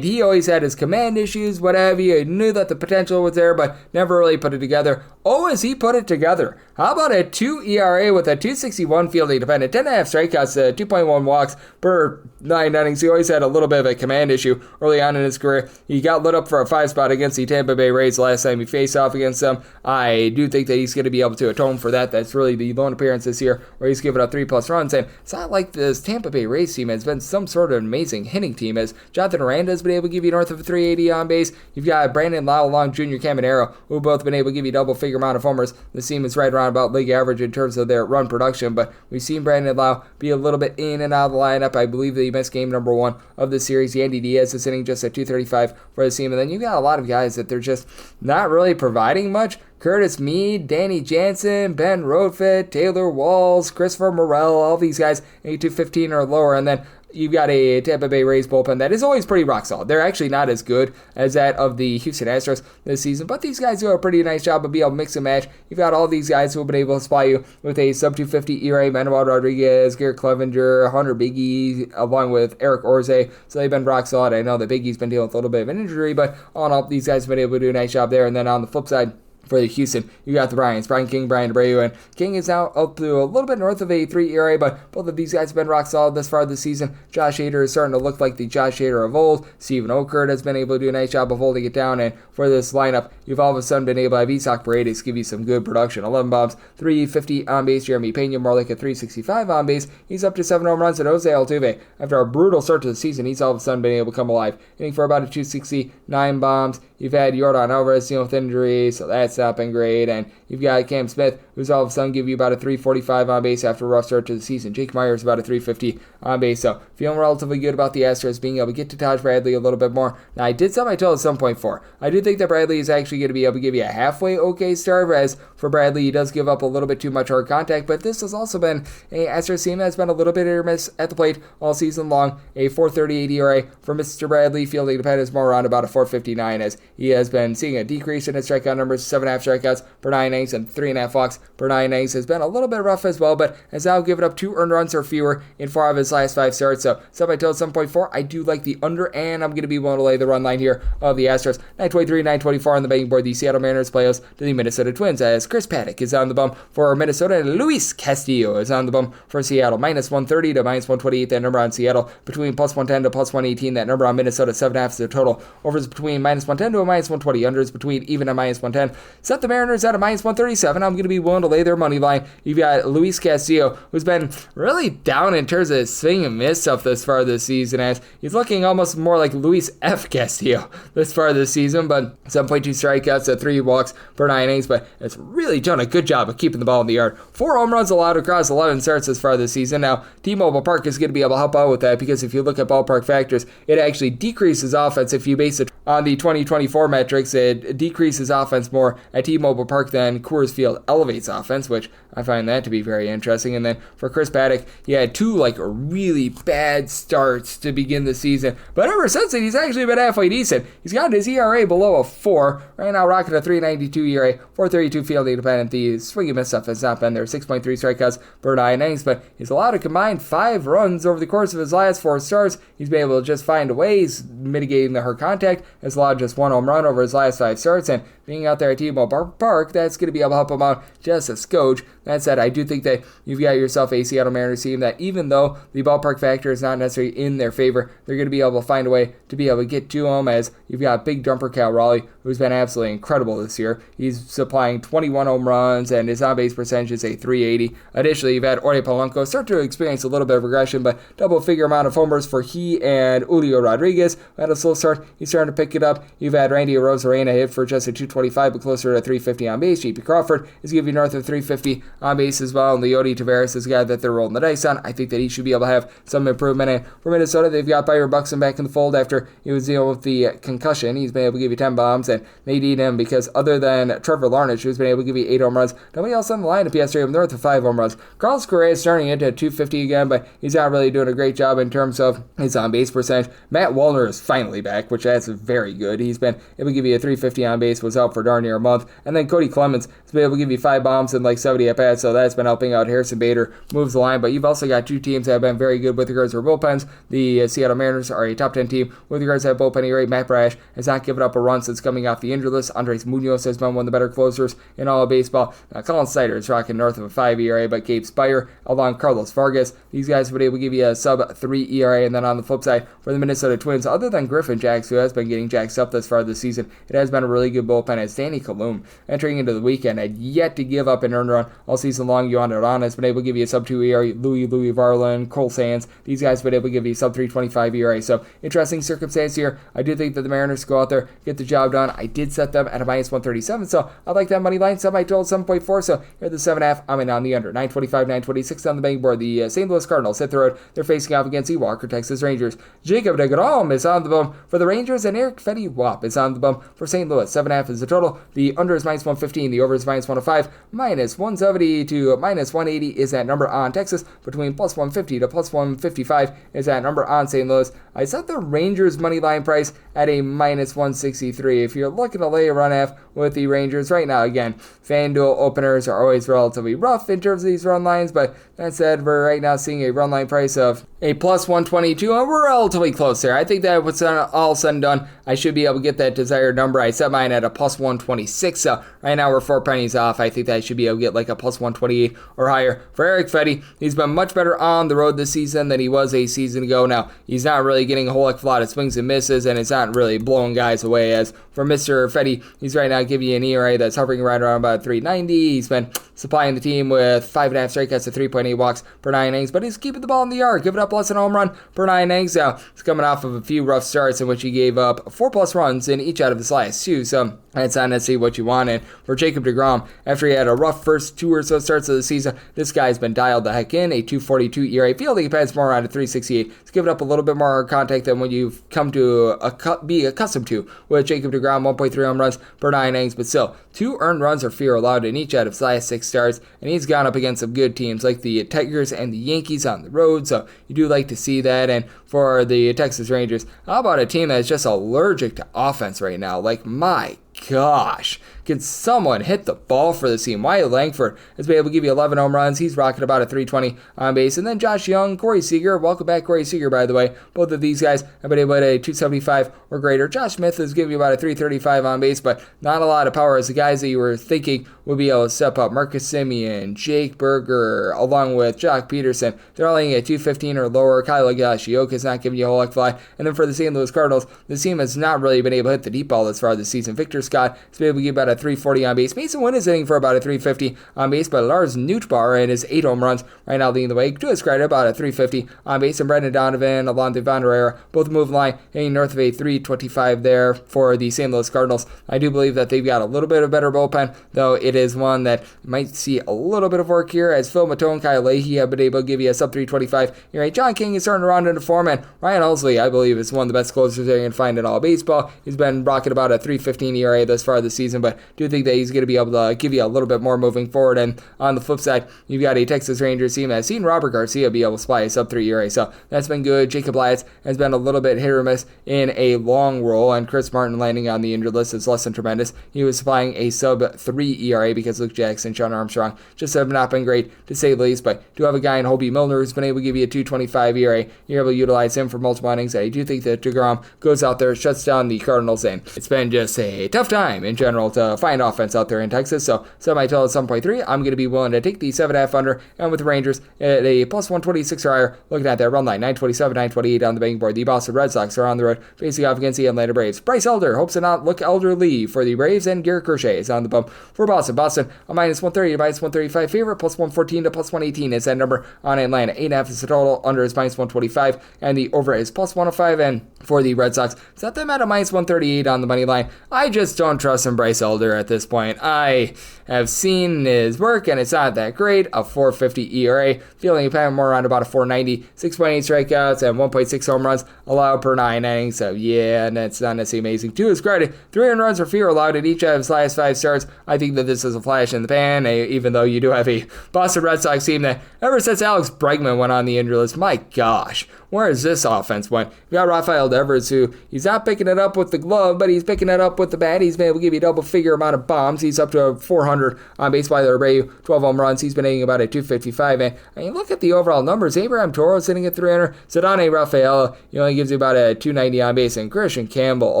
Speaker 2: He always had his command issues, whatever. You knew that the potential was there, but never really put it together. Oh, has he put it together? How about a 2 ERA with a 261 fielding dependent, 10.5 strikeouts, 2.1 walks per 9 innings. He always had a little bit of a command issue early on in his career. He got lit up for a 5 spot against the Tampa Bay Rays last time he faced off against them. I do think that he's going to be able to atone for that. That's really the lone appearance this year where he's given up 3+ runs. And it's not like this Tampa Bay Rays team has been some sort of amazing hitting team, as Jonathan Aranda has been able to give you north of 380 on base. You've got Brandon Lau along Junior Caminero, who have both been able to give you double-figure amount of homers. This team is right around about league average in terms of their run production, but we've seen Brandon Lau be a little bit in and out of the lineup. I believe that he missed game number 1 of the series. Yandy Diaz is sitting just at 235 for the team, and then you've got a lot of guys that they're just not really providing much. Curtis Mead, Danny Jansen, Ben Rotfit, Taylor Walls, Christopher Morel, all these guys 215 or lower, and then you've got a Tampa Bay Rays bullpen that is always pretty rock solid. They're actually not as good as that of the Houston Astros this season, but these guys do a pretty nice job of being able to mix and match. You've got all these guys who have been able to supply you with a sub-250 ERA, Manuel Rodriguez, Garrett Clevenger, Hunter Biggie, along with Eric Orze. So they've been rock solid. I know that Biggie's been dealing with a little bit of an injury, but all in all, these guys have been able to do a nice job there. And then on the flip side, for Houston, you got the Bryans, Brian King, Brian Abreu, and King is now up to a little bit north of a 3 ERA, but both of these guys have been rock solid this far this season. Josh Hader is starting to look like the Josh Hader of old. Steven Okert has been able to do a nice job of holding it down, and for this lineup, you've all of a sudden been able to have Isaac Paredes give you some good production. 11 bombs, 350 on base. Jeremy Pena more like a 365 on base. He's up to 7 home runs, and Jose Altuve, after a brutal start to the season, he's all of a sudden been able to come alive, hitting for about a 260, 9 bombs. You've had Yordan Alvarez dealing with injury, so that's not been great. And you've got Cam Smith, who's all of a sudden give you about a 345 on base after a rough start to the season. Jake Myers about a 350 on base. So feeling relatively good about the Astros being able to get to Taj Bradley a little bit more. Now, I did set my total at 7.4. I do think that Bradley is actually going to be able to give you a halfway okay start, whereas for Bradley, he does give up a little bit too much hard contact, but this has also been a Astros team that's been a little bit hit or miss at the plate all season long. A 4.38 ERA for Mr. Bradley, fielding the pen is more around about a 4.59, as he has been seeing a decrease in his strikeout numbers, 7.5 strikeouts per 9 innings and 3.5 walks per 9 innings. Has been a little bit rough as well, but has now given up 2 earned runs or fewer in 4 of his last 5 starts. So set my total 7.4. I do like the under, and I'm going to be willing to lay the run line here of the Astros. 923, 924 on the betting board. The Seattle Mariners play host to the Minnesota Twins, as Chris Paddock is on the bump for Minnesota, and Luis Castillo is on the bump for Seattle. Minus 130 to minus 128, that number on Seattle. Between plus 110 to plus 118, that number on Minnesota. 7.5 is the total. Overs between minus 110 to a minus 120. Unders between even and minus 110. Set the Mariners at a minus 137. I'm going to be willing to lay their money line. You've got Luis Castillo, who's been really down in terms of his swing and miss stuff this far this season, as he's looking almost more like Luis F. Castillo this far this season, but 7.2 strikeouts at 3 walks per 9 innings, but it's really done a good job of keeping the ball in the yard. 4 home runs allowed across 11 starts this far this season. Now, T-Mobile Park is going to be able to help out with that, because if you look at ballpark factors, it actually decreases offense. If you base it on the 2024 metrics, it decreases offense more at T-Mobile Park than Coors Field elevates offense, which I find that to be very interesting. And then for Chris Paddock, he had 2 really bad starts to begin the season, but ever since then, he's actually been halfway decent. He's got his ERA below a 4, right now rocking a 3.92 ERA, 4.32 fielding dependent. The swing and miss stuff has not been there. 6.3 strikeouts per 9 innings, but he's allowed a combined 5 runs over the course of his last 4 starts. He's been able to just find ways mitigating the hard contact. Has allowed just 1 home run over his last 5 starts, and being out there at T-Mobile Park, that's going to be able to help him out just a skosh. That said, I do think that you've got yourself a Seattle Mariners team that, even though the ballpark factor is not necessarily in their favor, they're going to be able to find a way to be able to get to them, as you've got big dumper Cal Raleigh, who's been absolutely incredible this year. He's supplying 21 home runs, and his on-base percentage is a 380. Additionally, you've had Ori Polanco start to experience a little bit of regression, but double-figure amount of homers for he and Julio Rodriguez. Had a slow start. He's starting to pick it up. You've had Randy Arozarena hit for just a 225, but closer to 350 on base. J.P. Crawford is giving you north of 350 on base as well, and Leody Taveras is a guy that they're rolling the dice on. I think that he should be able to have some improvement. And for Minnesota, they've got Byron Buxton back in the fold after he was dealing with the concussion. He's been able to give you 10 bombs, and they need him because other than Trevor Larnach, who's been able to give you 8 home runs, nobody else on the line appears to have north of 5 home runs. Carlos Correa is starting into 250 again, but he's not really doing a great job in terms of his on-base percentage. Matt Wallner is finally back, which that's very good. He's been able to give you a 350 on base, was out for darn near a month. And then Cody Clemens has been able to give you 5 bombs and 70 at-bats, so that's been helping out. Harrison Bader moves the line, but you've also got 2 teams that have been very good with regards to their bullpens. The Seattle Mariners are a top 10 team with regards to that bullpen ERA. Matt Brash has not given up a run since coming off the injury list. Andres Munoz has been one of the better closers in all of baseball. Now, Colin Snyder is rocking north of a 5 ERA, but Gabe Spire, along Carlos Vargas, these guys have been able to give you a sub-3 ERA. And then on the flip side, for the Minnesota Twins, other than Griffin Jacks, who has been getting jacked up thus far this season, it has been a really good bullpen, as Danny Kalum, entering into the weekend, had yet to give up an earned run all season long. Yohan Duran has been able to give you a sub-2 ERA. Louis Varland, Cole Sands, these guys have been able to give you sub-325 ERA. So, interesting circumstance here. I do think that the Mariners go out there, get the job done. I did set them at a minus 137, so I like that money line. Set my total 7.4, so here at the 7.5, I'm in on the under. 925, 926 on the betting board. The St. Louis Cardinals hit the road. They're facing off against the Walker Texas Rangers. Jacob deGrom is on the bump for the Rangers, and Eric Fetty Wap is on the bump for St. Louis. 7.5 is the total. The under is minus 115. The over is minus 105. Minus 170 to minus 180 is that number on Texas. Between plus 150 to plus 155 is that number on St. Louis. I set the Rangers money line price at a minus 163. If you're looking to lay a run half with the Rangers right now, again, FanDuel openers are always relatively rough in terms of these run lines, but that said, we're right now seeing a run line price of a plus 122, and we're relatively close there. I think that what's all said and done, I should be able to get that desired number. I set mine at a plus 126, so right now we're 4 pennies off. I think that I should be able to get like a plus 128 or higher. For Eric Fetty, he's been much better on the road this season than he was a season ago. Now, he's not really getting a whole heck of a lot of swings and misses, and it's not really blowing guys away. As for Mr. Fetty, he's right now giving you an ERA that's hovering right around about 390. He's been supplying the team with 5.5 strikeouts to 3.8 walks per 9 innings, but he's keeping the ball in the yard, giving up less than a home run per 9 innings. Now, he's coming off of a few rough starts in which he gave up 4+ runs in each out of his last 2, so That's not necessarily what you wanted. For Jacob deGrom, after he had a rough first 2 or so starts of the season, this guy's been dialed the heck in. A 2.42 ERA. Fielding pads more around a 3.68. He's given up a little bit more contact than what you've come to be accustomed to with Jacob deGrom. 1.3 home runs per 9 innings, but still 2 earned runs or fewer allowed in each out of his last 6 starts, and he's gone up against some good teams like the Tigers and the Yankees on the road, so you do like to see that. And for the Texas Rangers, how about a team that's just allergic to offense right now? Like, my gosh, can someone hit the ball for the team? Wyatt Langford has been able to give you 11 home runs. He's rocking about a 320 on base. And then Josh Young, Corey Seager, welcome back Corey Seager, by the way. Both of these guys have been able to hit a 275 or greater. Josh Smith has given you about a 335 on base, but not a lot of power as the guys that you were thinking would be able to step up. Marcus Semien, Jake Berger, along with Jock Peterson, they're all hitting at 215 or lower. Kyle Higashioka's not giving you a whole lot of fly. And then for the St. Louis Cardinals, the team has not really been able to hit the deep ball this far this season. Victor Scott has been able to give about a 340 on base. Mason Wynn is hitting for about a 350 on base, but Lars Nootbaar and his 8 home runs right now leading the way. To his credit, about a 350 on base. And Brendan Donovan, along with Devon Herrera, both move line, hitting north of a 325 there for the St. Louis Cardinals. I do believe that they've got a little bit of better bullpen, though it is one that might see a little bit of work here, as Phil Matone, Kyle Leahy have been able to give you a sub 325. You're right, John King is starting to round into form, and Ryan Helsley, I believe, is one of the best closers they can find in all baseball. He's been rocking about a 315 ERA thus far this season, but do think that he's going to be able to give you a little bit more moving forward. And on the flip side, you've got a Texas Rangers team that's seen Robert Garcia be able to supply a sub 3 ERA, so that's been good. Jacob Lyons has been a little bit hit or miss in a long roll, and Chris Martin landing on the injured list is less than tremendous. He was supplying a sub 3 ERA because Luke Jackson, Sean Armstrong just have not been great to say the least, but do have a guy in Hobie Milner who's been able to give you a 225 ERA. You're able to utilize him for multiple innings. I do think that deGrom goes out there, shuts down the Cardinals, and it's been just a tough time in general to find offense out there in Texas, so semi-total at 7.3. I'm going to be willing to take the 7.5 under, and with the Rangers at a plus 126 or higher, looking at that run line, 927, 928 on the betting board. The Boston Red Sox are on the road, facing off against the Atlanta Braves. Bryce Elder hopes to not look elderly for the Braves, and Garrett Crochet is on the bump for Boston. Boston, a minus 130 to minus 135 favorite, plus 114 to plus 118 is that number on Atlanta. 8.5 is the total, under is minus 125, and the over is plus 105, and for the Red Sox, set them at a minus 138 on the money line. I just don't trust in Bryce Elder at this point. I have seen his work, and it's not that great. A 4.50 ERA, fielding a pan more around about a 4.90, 6.8 strikeouts, and 1.6 home runs allowed per 9 innings. So yeah, and that's not necessarily amazing. To his credit, 300 runs or fewer allowed in each of his last 5 starts. I think that this is a flash in the pan, even though you do have a Boston Red Sox team that ever since Alex Bregman went on the injury list, my gosh, where is this offense went? You got Rafael Devers, who he's not picking it up with the glove, but he's picking it up with the bat. He's been able to give you a double-figure amount of bombs. He's up to a 400 on base by the Abreu, 12 home runs. He's been hitting about a 255. And I mean, look at the overall numbers. Abraham Toro sitting at 300. Zidane Rafaela, he only gives you about a 290 on base. And Christian Campbell,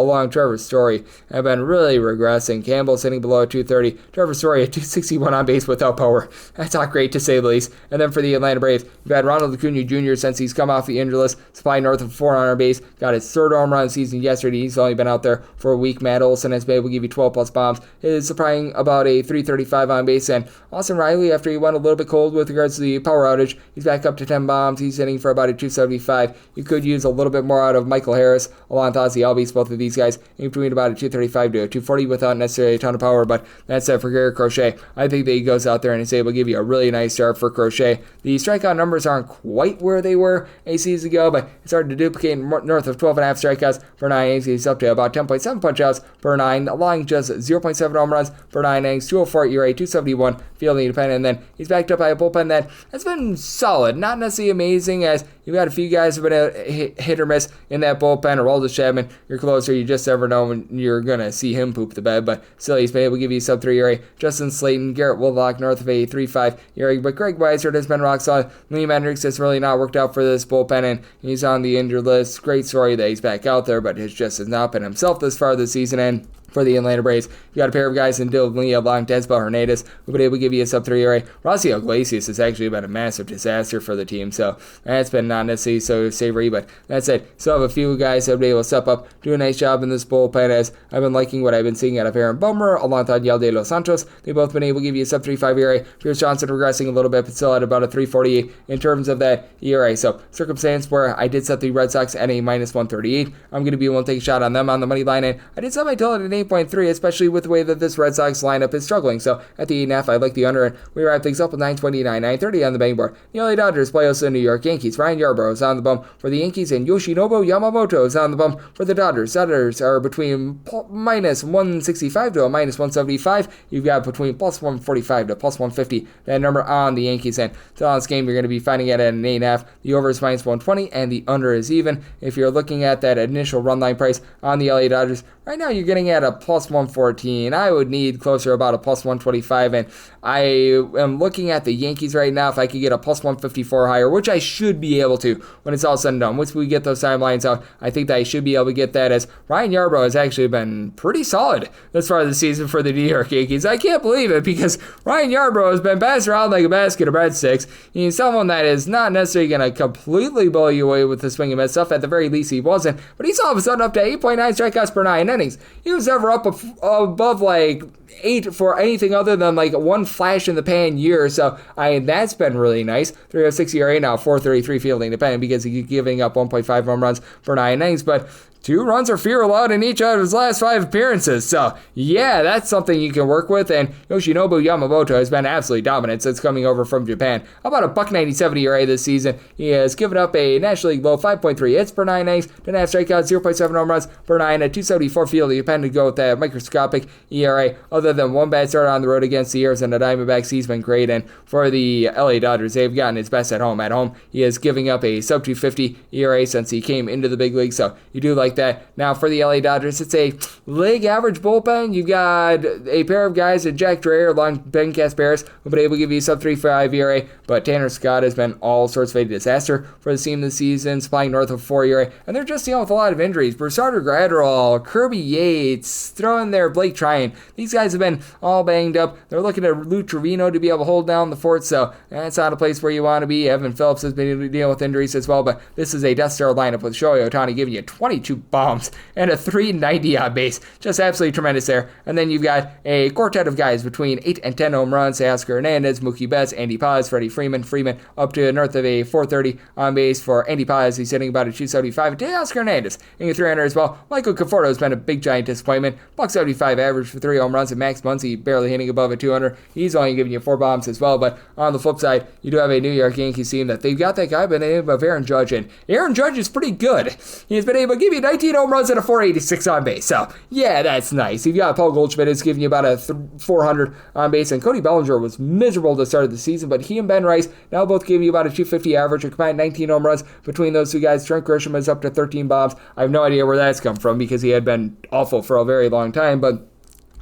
Speaker 2: along Trevor Story, have been really regressing. Campbell sitting below a 230. Trevor Story at 261 on base without power. That's not great to say the least. And then for the Atlanta Braves, you've had Ronald Acuna Jr. since he's come off the injury list, supplying north of 400 on base. Got his 3rd home run season yesterday. He's only been out there for a week. Matt Olson has been able to give you 12 plus bombs. Is supplying about a 335 on base. And Austin Riley, after he went a little bit cold with regards to the power outage, he's back up to 10 bombs. He's hitting for about a 275. You could use a little bit more out of Michael Harris along with Ozzy Albies, both of these guys in between about a 235 to a 240 without necessarily a ton of power, but that's it for Garrett Crochet. I think that he goes out there and is able to give you a really nice start for Crochet. The strikeout numbers aren't quite where they were a season ago, but it's hard to duplicate north of 12.5 strikeouts per 9 innings. He's up to about 10.7 punch-outs per 9, allowing just 0.7 home runs per 9 innings, 204 ERA, 271 fielding independent, and then he's backed up by a bullpen that's been solid, not necessarily amazing, as you've got a few guys who have been hit or miss in that bullpen. Aroldis Chapman, your closer, you just never know when you're going to see him poop the bed, but still he's been able to give you sub 3 ERA. Justin Slayton, Garrett Woodlock north of a 3.5 ERA, but Greg Weissert has been rock solid. Liam Hendricks has really not worked out for this bullpen, and he's on the injured list. Great story that he's back out there, but it just has not been himself this far this season. And for the Atlanta Braves, you got a pair of guys in Dylan Lee, along Despa Hernandez, who've been able to give you a sub 3 ERA. Rossi Iglesias has actually been a massive disaster for the team, so that's been not necessarily so savory, but that's it. Still have a few guys that have been able to step up, do a nice job in this bullpen, as I've been liking what I've been seeing out of Aaron Bummer, along with Daniel De Los Santos. They've both been able to give you a sub 3.5 ERA. Pierce Johnson regressing a little bit, but still at about a 3.48 in terms of that ERA. So, circumstance where I did set the Red Sox at a minus 138. I'm going to be able to take a shot on them on the money line, and I did set my total at an 8.3, especially with the way that this Red Sox lineup is struggling. So at the 8.5, I like the under, and we wrap things up with 929, 930 on the betting board. The LA Dodgers play also the New York Yankees. Ryan Yarbrough is on the bump for the Yankees, and Yoshinobu Yamamoto is on the bump for the Dodgers. Dodgers are between minus 165 to a minus 175. You've got between plus 145 to plus 150. That number on the Yankees end. So on this game, you're going to be finding it at an 8.5. The over is minus 120, and the under is even. If you're looking at that initial run line price on the LA Dodgers, right now you're getting at a plus 114. I would need closer about a plus 125, and I am looking at the Yankees right now. If I could get a plus 154 higher, which I should be able to when it's all said and done. Once we get those timelines out, I think that I should be able to get that, as Ryan Yarbrough has actually been pretty solid this far this season for the New York Yankees. I can't believe it, because Ryan Yarbrough has been passed around like a basket of breadsticks. He's someone that is not necessarily going to completely blow you away with the swing and miss stuff. At the very least, he wasn't. But he's all of a sudden up to 8.9 strikeouts per 9 innings. He was never up above like 8 for anything other than like one flash in the pan year. So that's been really nice. 3.06 ERA now, 4.33 fielding dependent, because he's giving up 1.5 home runs per 9 innings. But 2 runs or fewer allowed in each of his last 5 appearances. So, yeah, that's something you can work with. And Yoshinobu Yamamoto has been absolutely dominant since coming over from Japan. About a $1.97 ERA this season. He has given up a National League low 5.3 hits per 9 innings, 2.5 strikeouts, 0.7 home runs per 9, at 274 fielding dependent to go with that microscopic ERA. Other than one bad start on the road against the Arizona Diamondbacks, he's been great. And for the LA Dodgers, they've gotten his best at home. At home, he is giving up a sub 250 ERA since he came into the big league. So, you do like that. Now for the LA Dodgers, it's a league average bullpen. You've got a pair of guys in Jack Dreher along Ben Casparis who've been able to give you sub 3.5 ERA, but Tanner Scott has been all sorts of a disaster for the team this season, supplying north of 4 ERA, and they're just dealing with a lot of injuries. Broussard Gratterall, Kirby Yates, throw in there Blake Tryon. These guys have been all banged up. They're looking at Lou Trevino to be able to hold down the fort, so that's not a place where you want to be. Evan Phillips has been dealing with injuries as well, but this is a Death Star lineup with Shohei Ohtani giving you 22 bombs and a 390 on base. Just absolutely tremendous there. And then you've got a quartet of guys between 8 and 10 home runs. Oscar Hernandez, Mookie Betts, Andy Paz, Freddie Freeman. Freeman up to north of a 430 on base for Andy Paz. He's hitting about a 275. Oscar Hernandez hitting a 300 as well. Michael Conforto has been a big giant disappointment. $175 average for 3 home runs. And Max Muncy barely hitting above a 200. He's only giving you 4 bombs as well. But on the flip side, you do have a New York Yankees team that they've got that guy by the name of Aaron Judge. And Aaron Judge is pretty good. He's been able to give you 19 home runs and a 486 on base. So, yeah, that's nice. You've got Paul Goldschmidt is giving you about a 400 on base, and Cody Bellinger was miserable to start the season, but he and Ben Rice now both give you about a 250 average, a combined 19 home runs between those two guys. Trent Grisham is up to 13 bombs. I have no idea where that's come from, because he had been awful for a very long time, but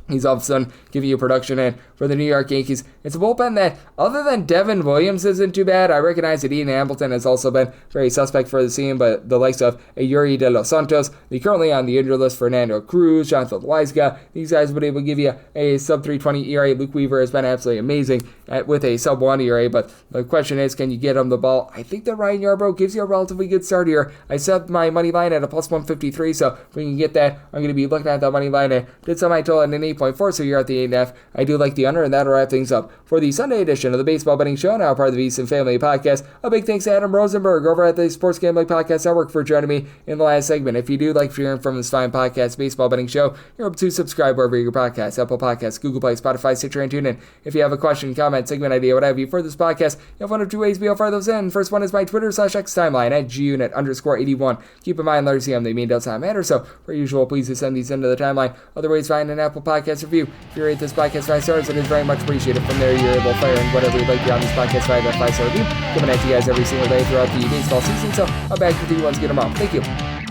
Speaker 2: he's all of a sudden giving you production. And for the New York Yankees, it's a bullpen that, other than Devin Williams, isn't too bad. I recognize that Ian Hamilton has also been very suspect for the team, but the likes of Yuri De Los Santos, the currently on the injured list, Fernando Cruz, Jonathan Loaiza, these guys have been able to give you a sub 320 ERA. Luke Weaver has been absolutely amazing with a sub 1 ERA, but the question is, can you get him the ball? I think that Ryan Yarbrough gives you a relatively good start here. I set my money line at a plus 153, so if we can get that, I'm going to be looking at that money line. I did set my total at an 8.4, so you're at the 8.5. I do like the under, and that'll wrap things up for the Sunday edition of the Baseball Betting Show, now part of the VSiN Family Podcast. A big thanks to Adam Rosenberg over at the Sports Gambling Podcast Network for joining me in the last segment. If you do like hearing from this fine podcast, Baseball Betting Show, you're able to subscribe wherever you get your podcasts, Apple Podcasts, Google Play, Spotify, Stitcher, and TuneIn. If you have a question, comment, segment idea, what have you for this podcast, you have one of 2 ways to be able to fire those in. First one is my Twitter/X timeline at gunit_81. Keep in mind, letters here on the mean does not matter, so for usual, please send these into the timeline. Other ways, find an Apple Podcast review. If you rate this podcast 5 stars, it is very much appreciated. From there, you're able to fire in whatever you'd like to on this podcast, 5-5-star review, coming at you guys every single day throughout the baseball season. So I'm back with you once again tomorrow. Thank you.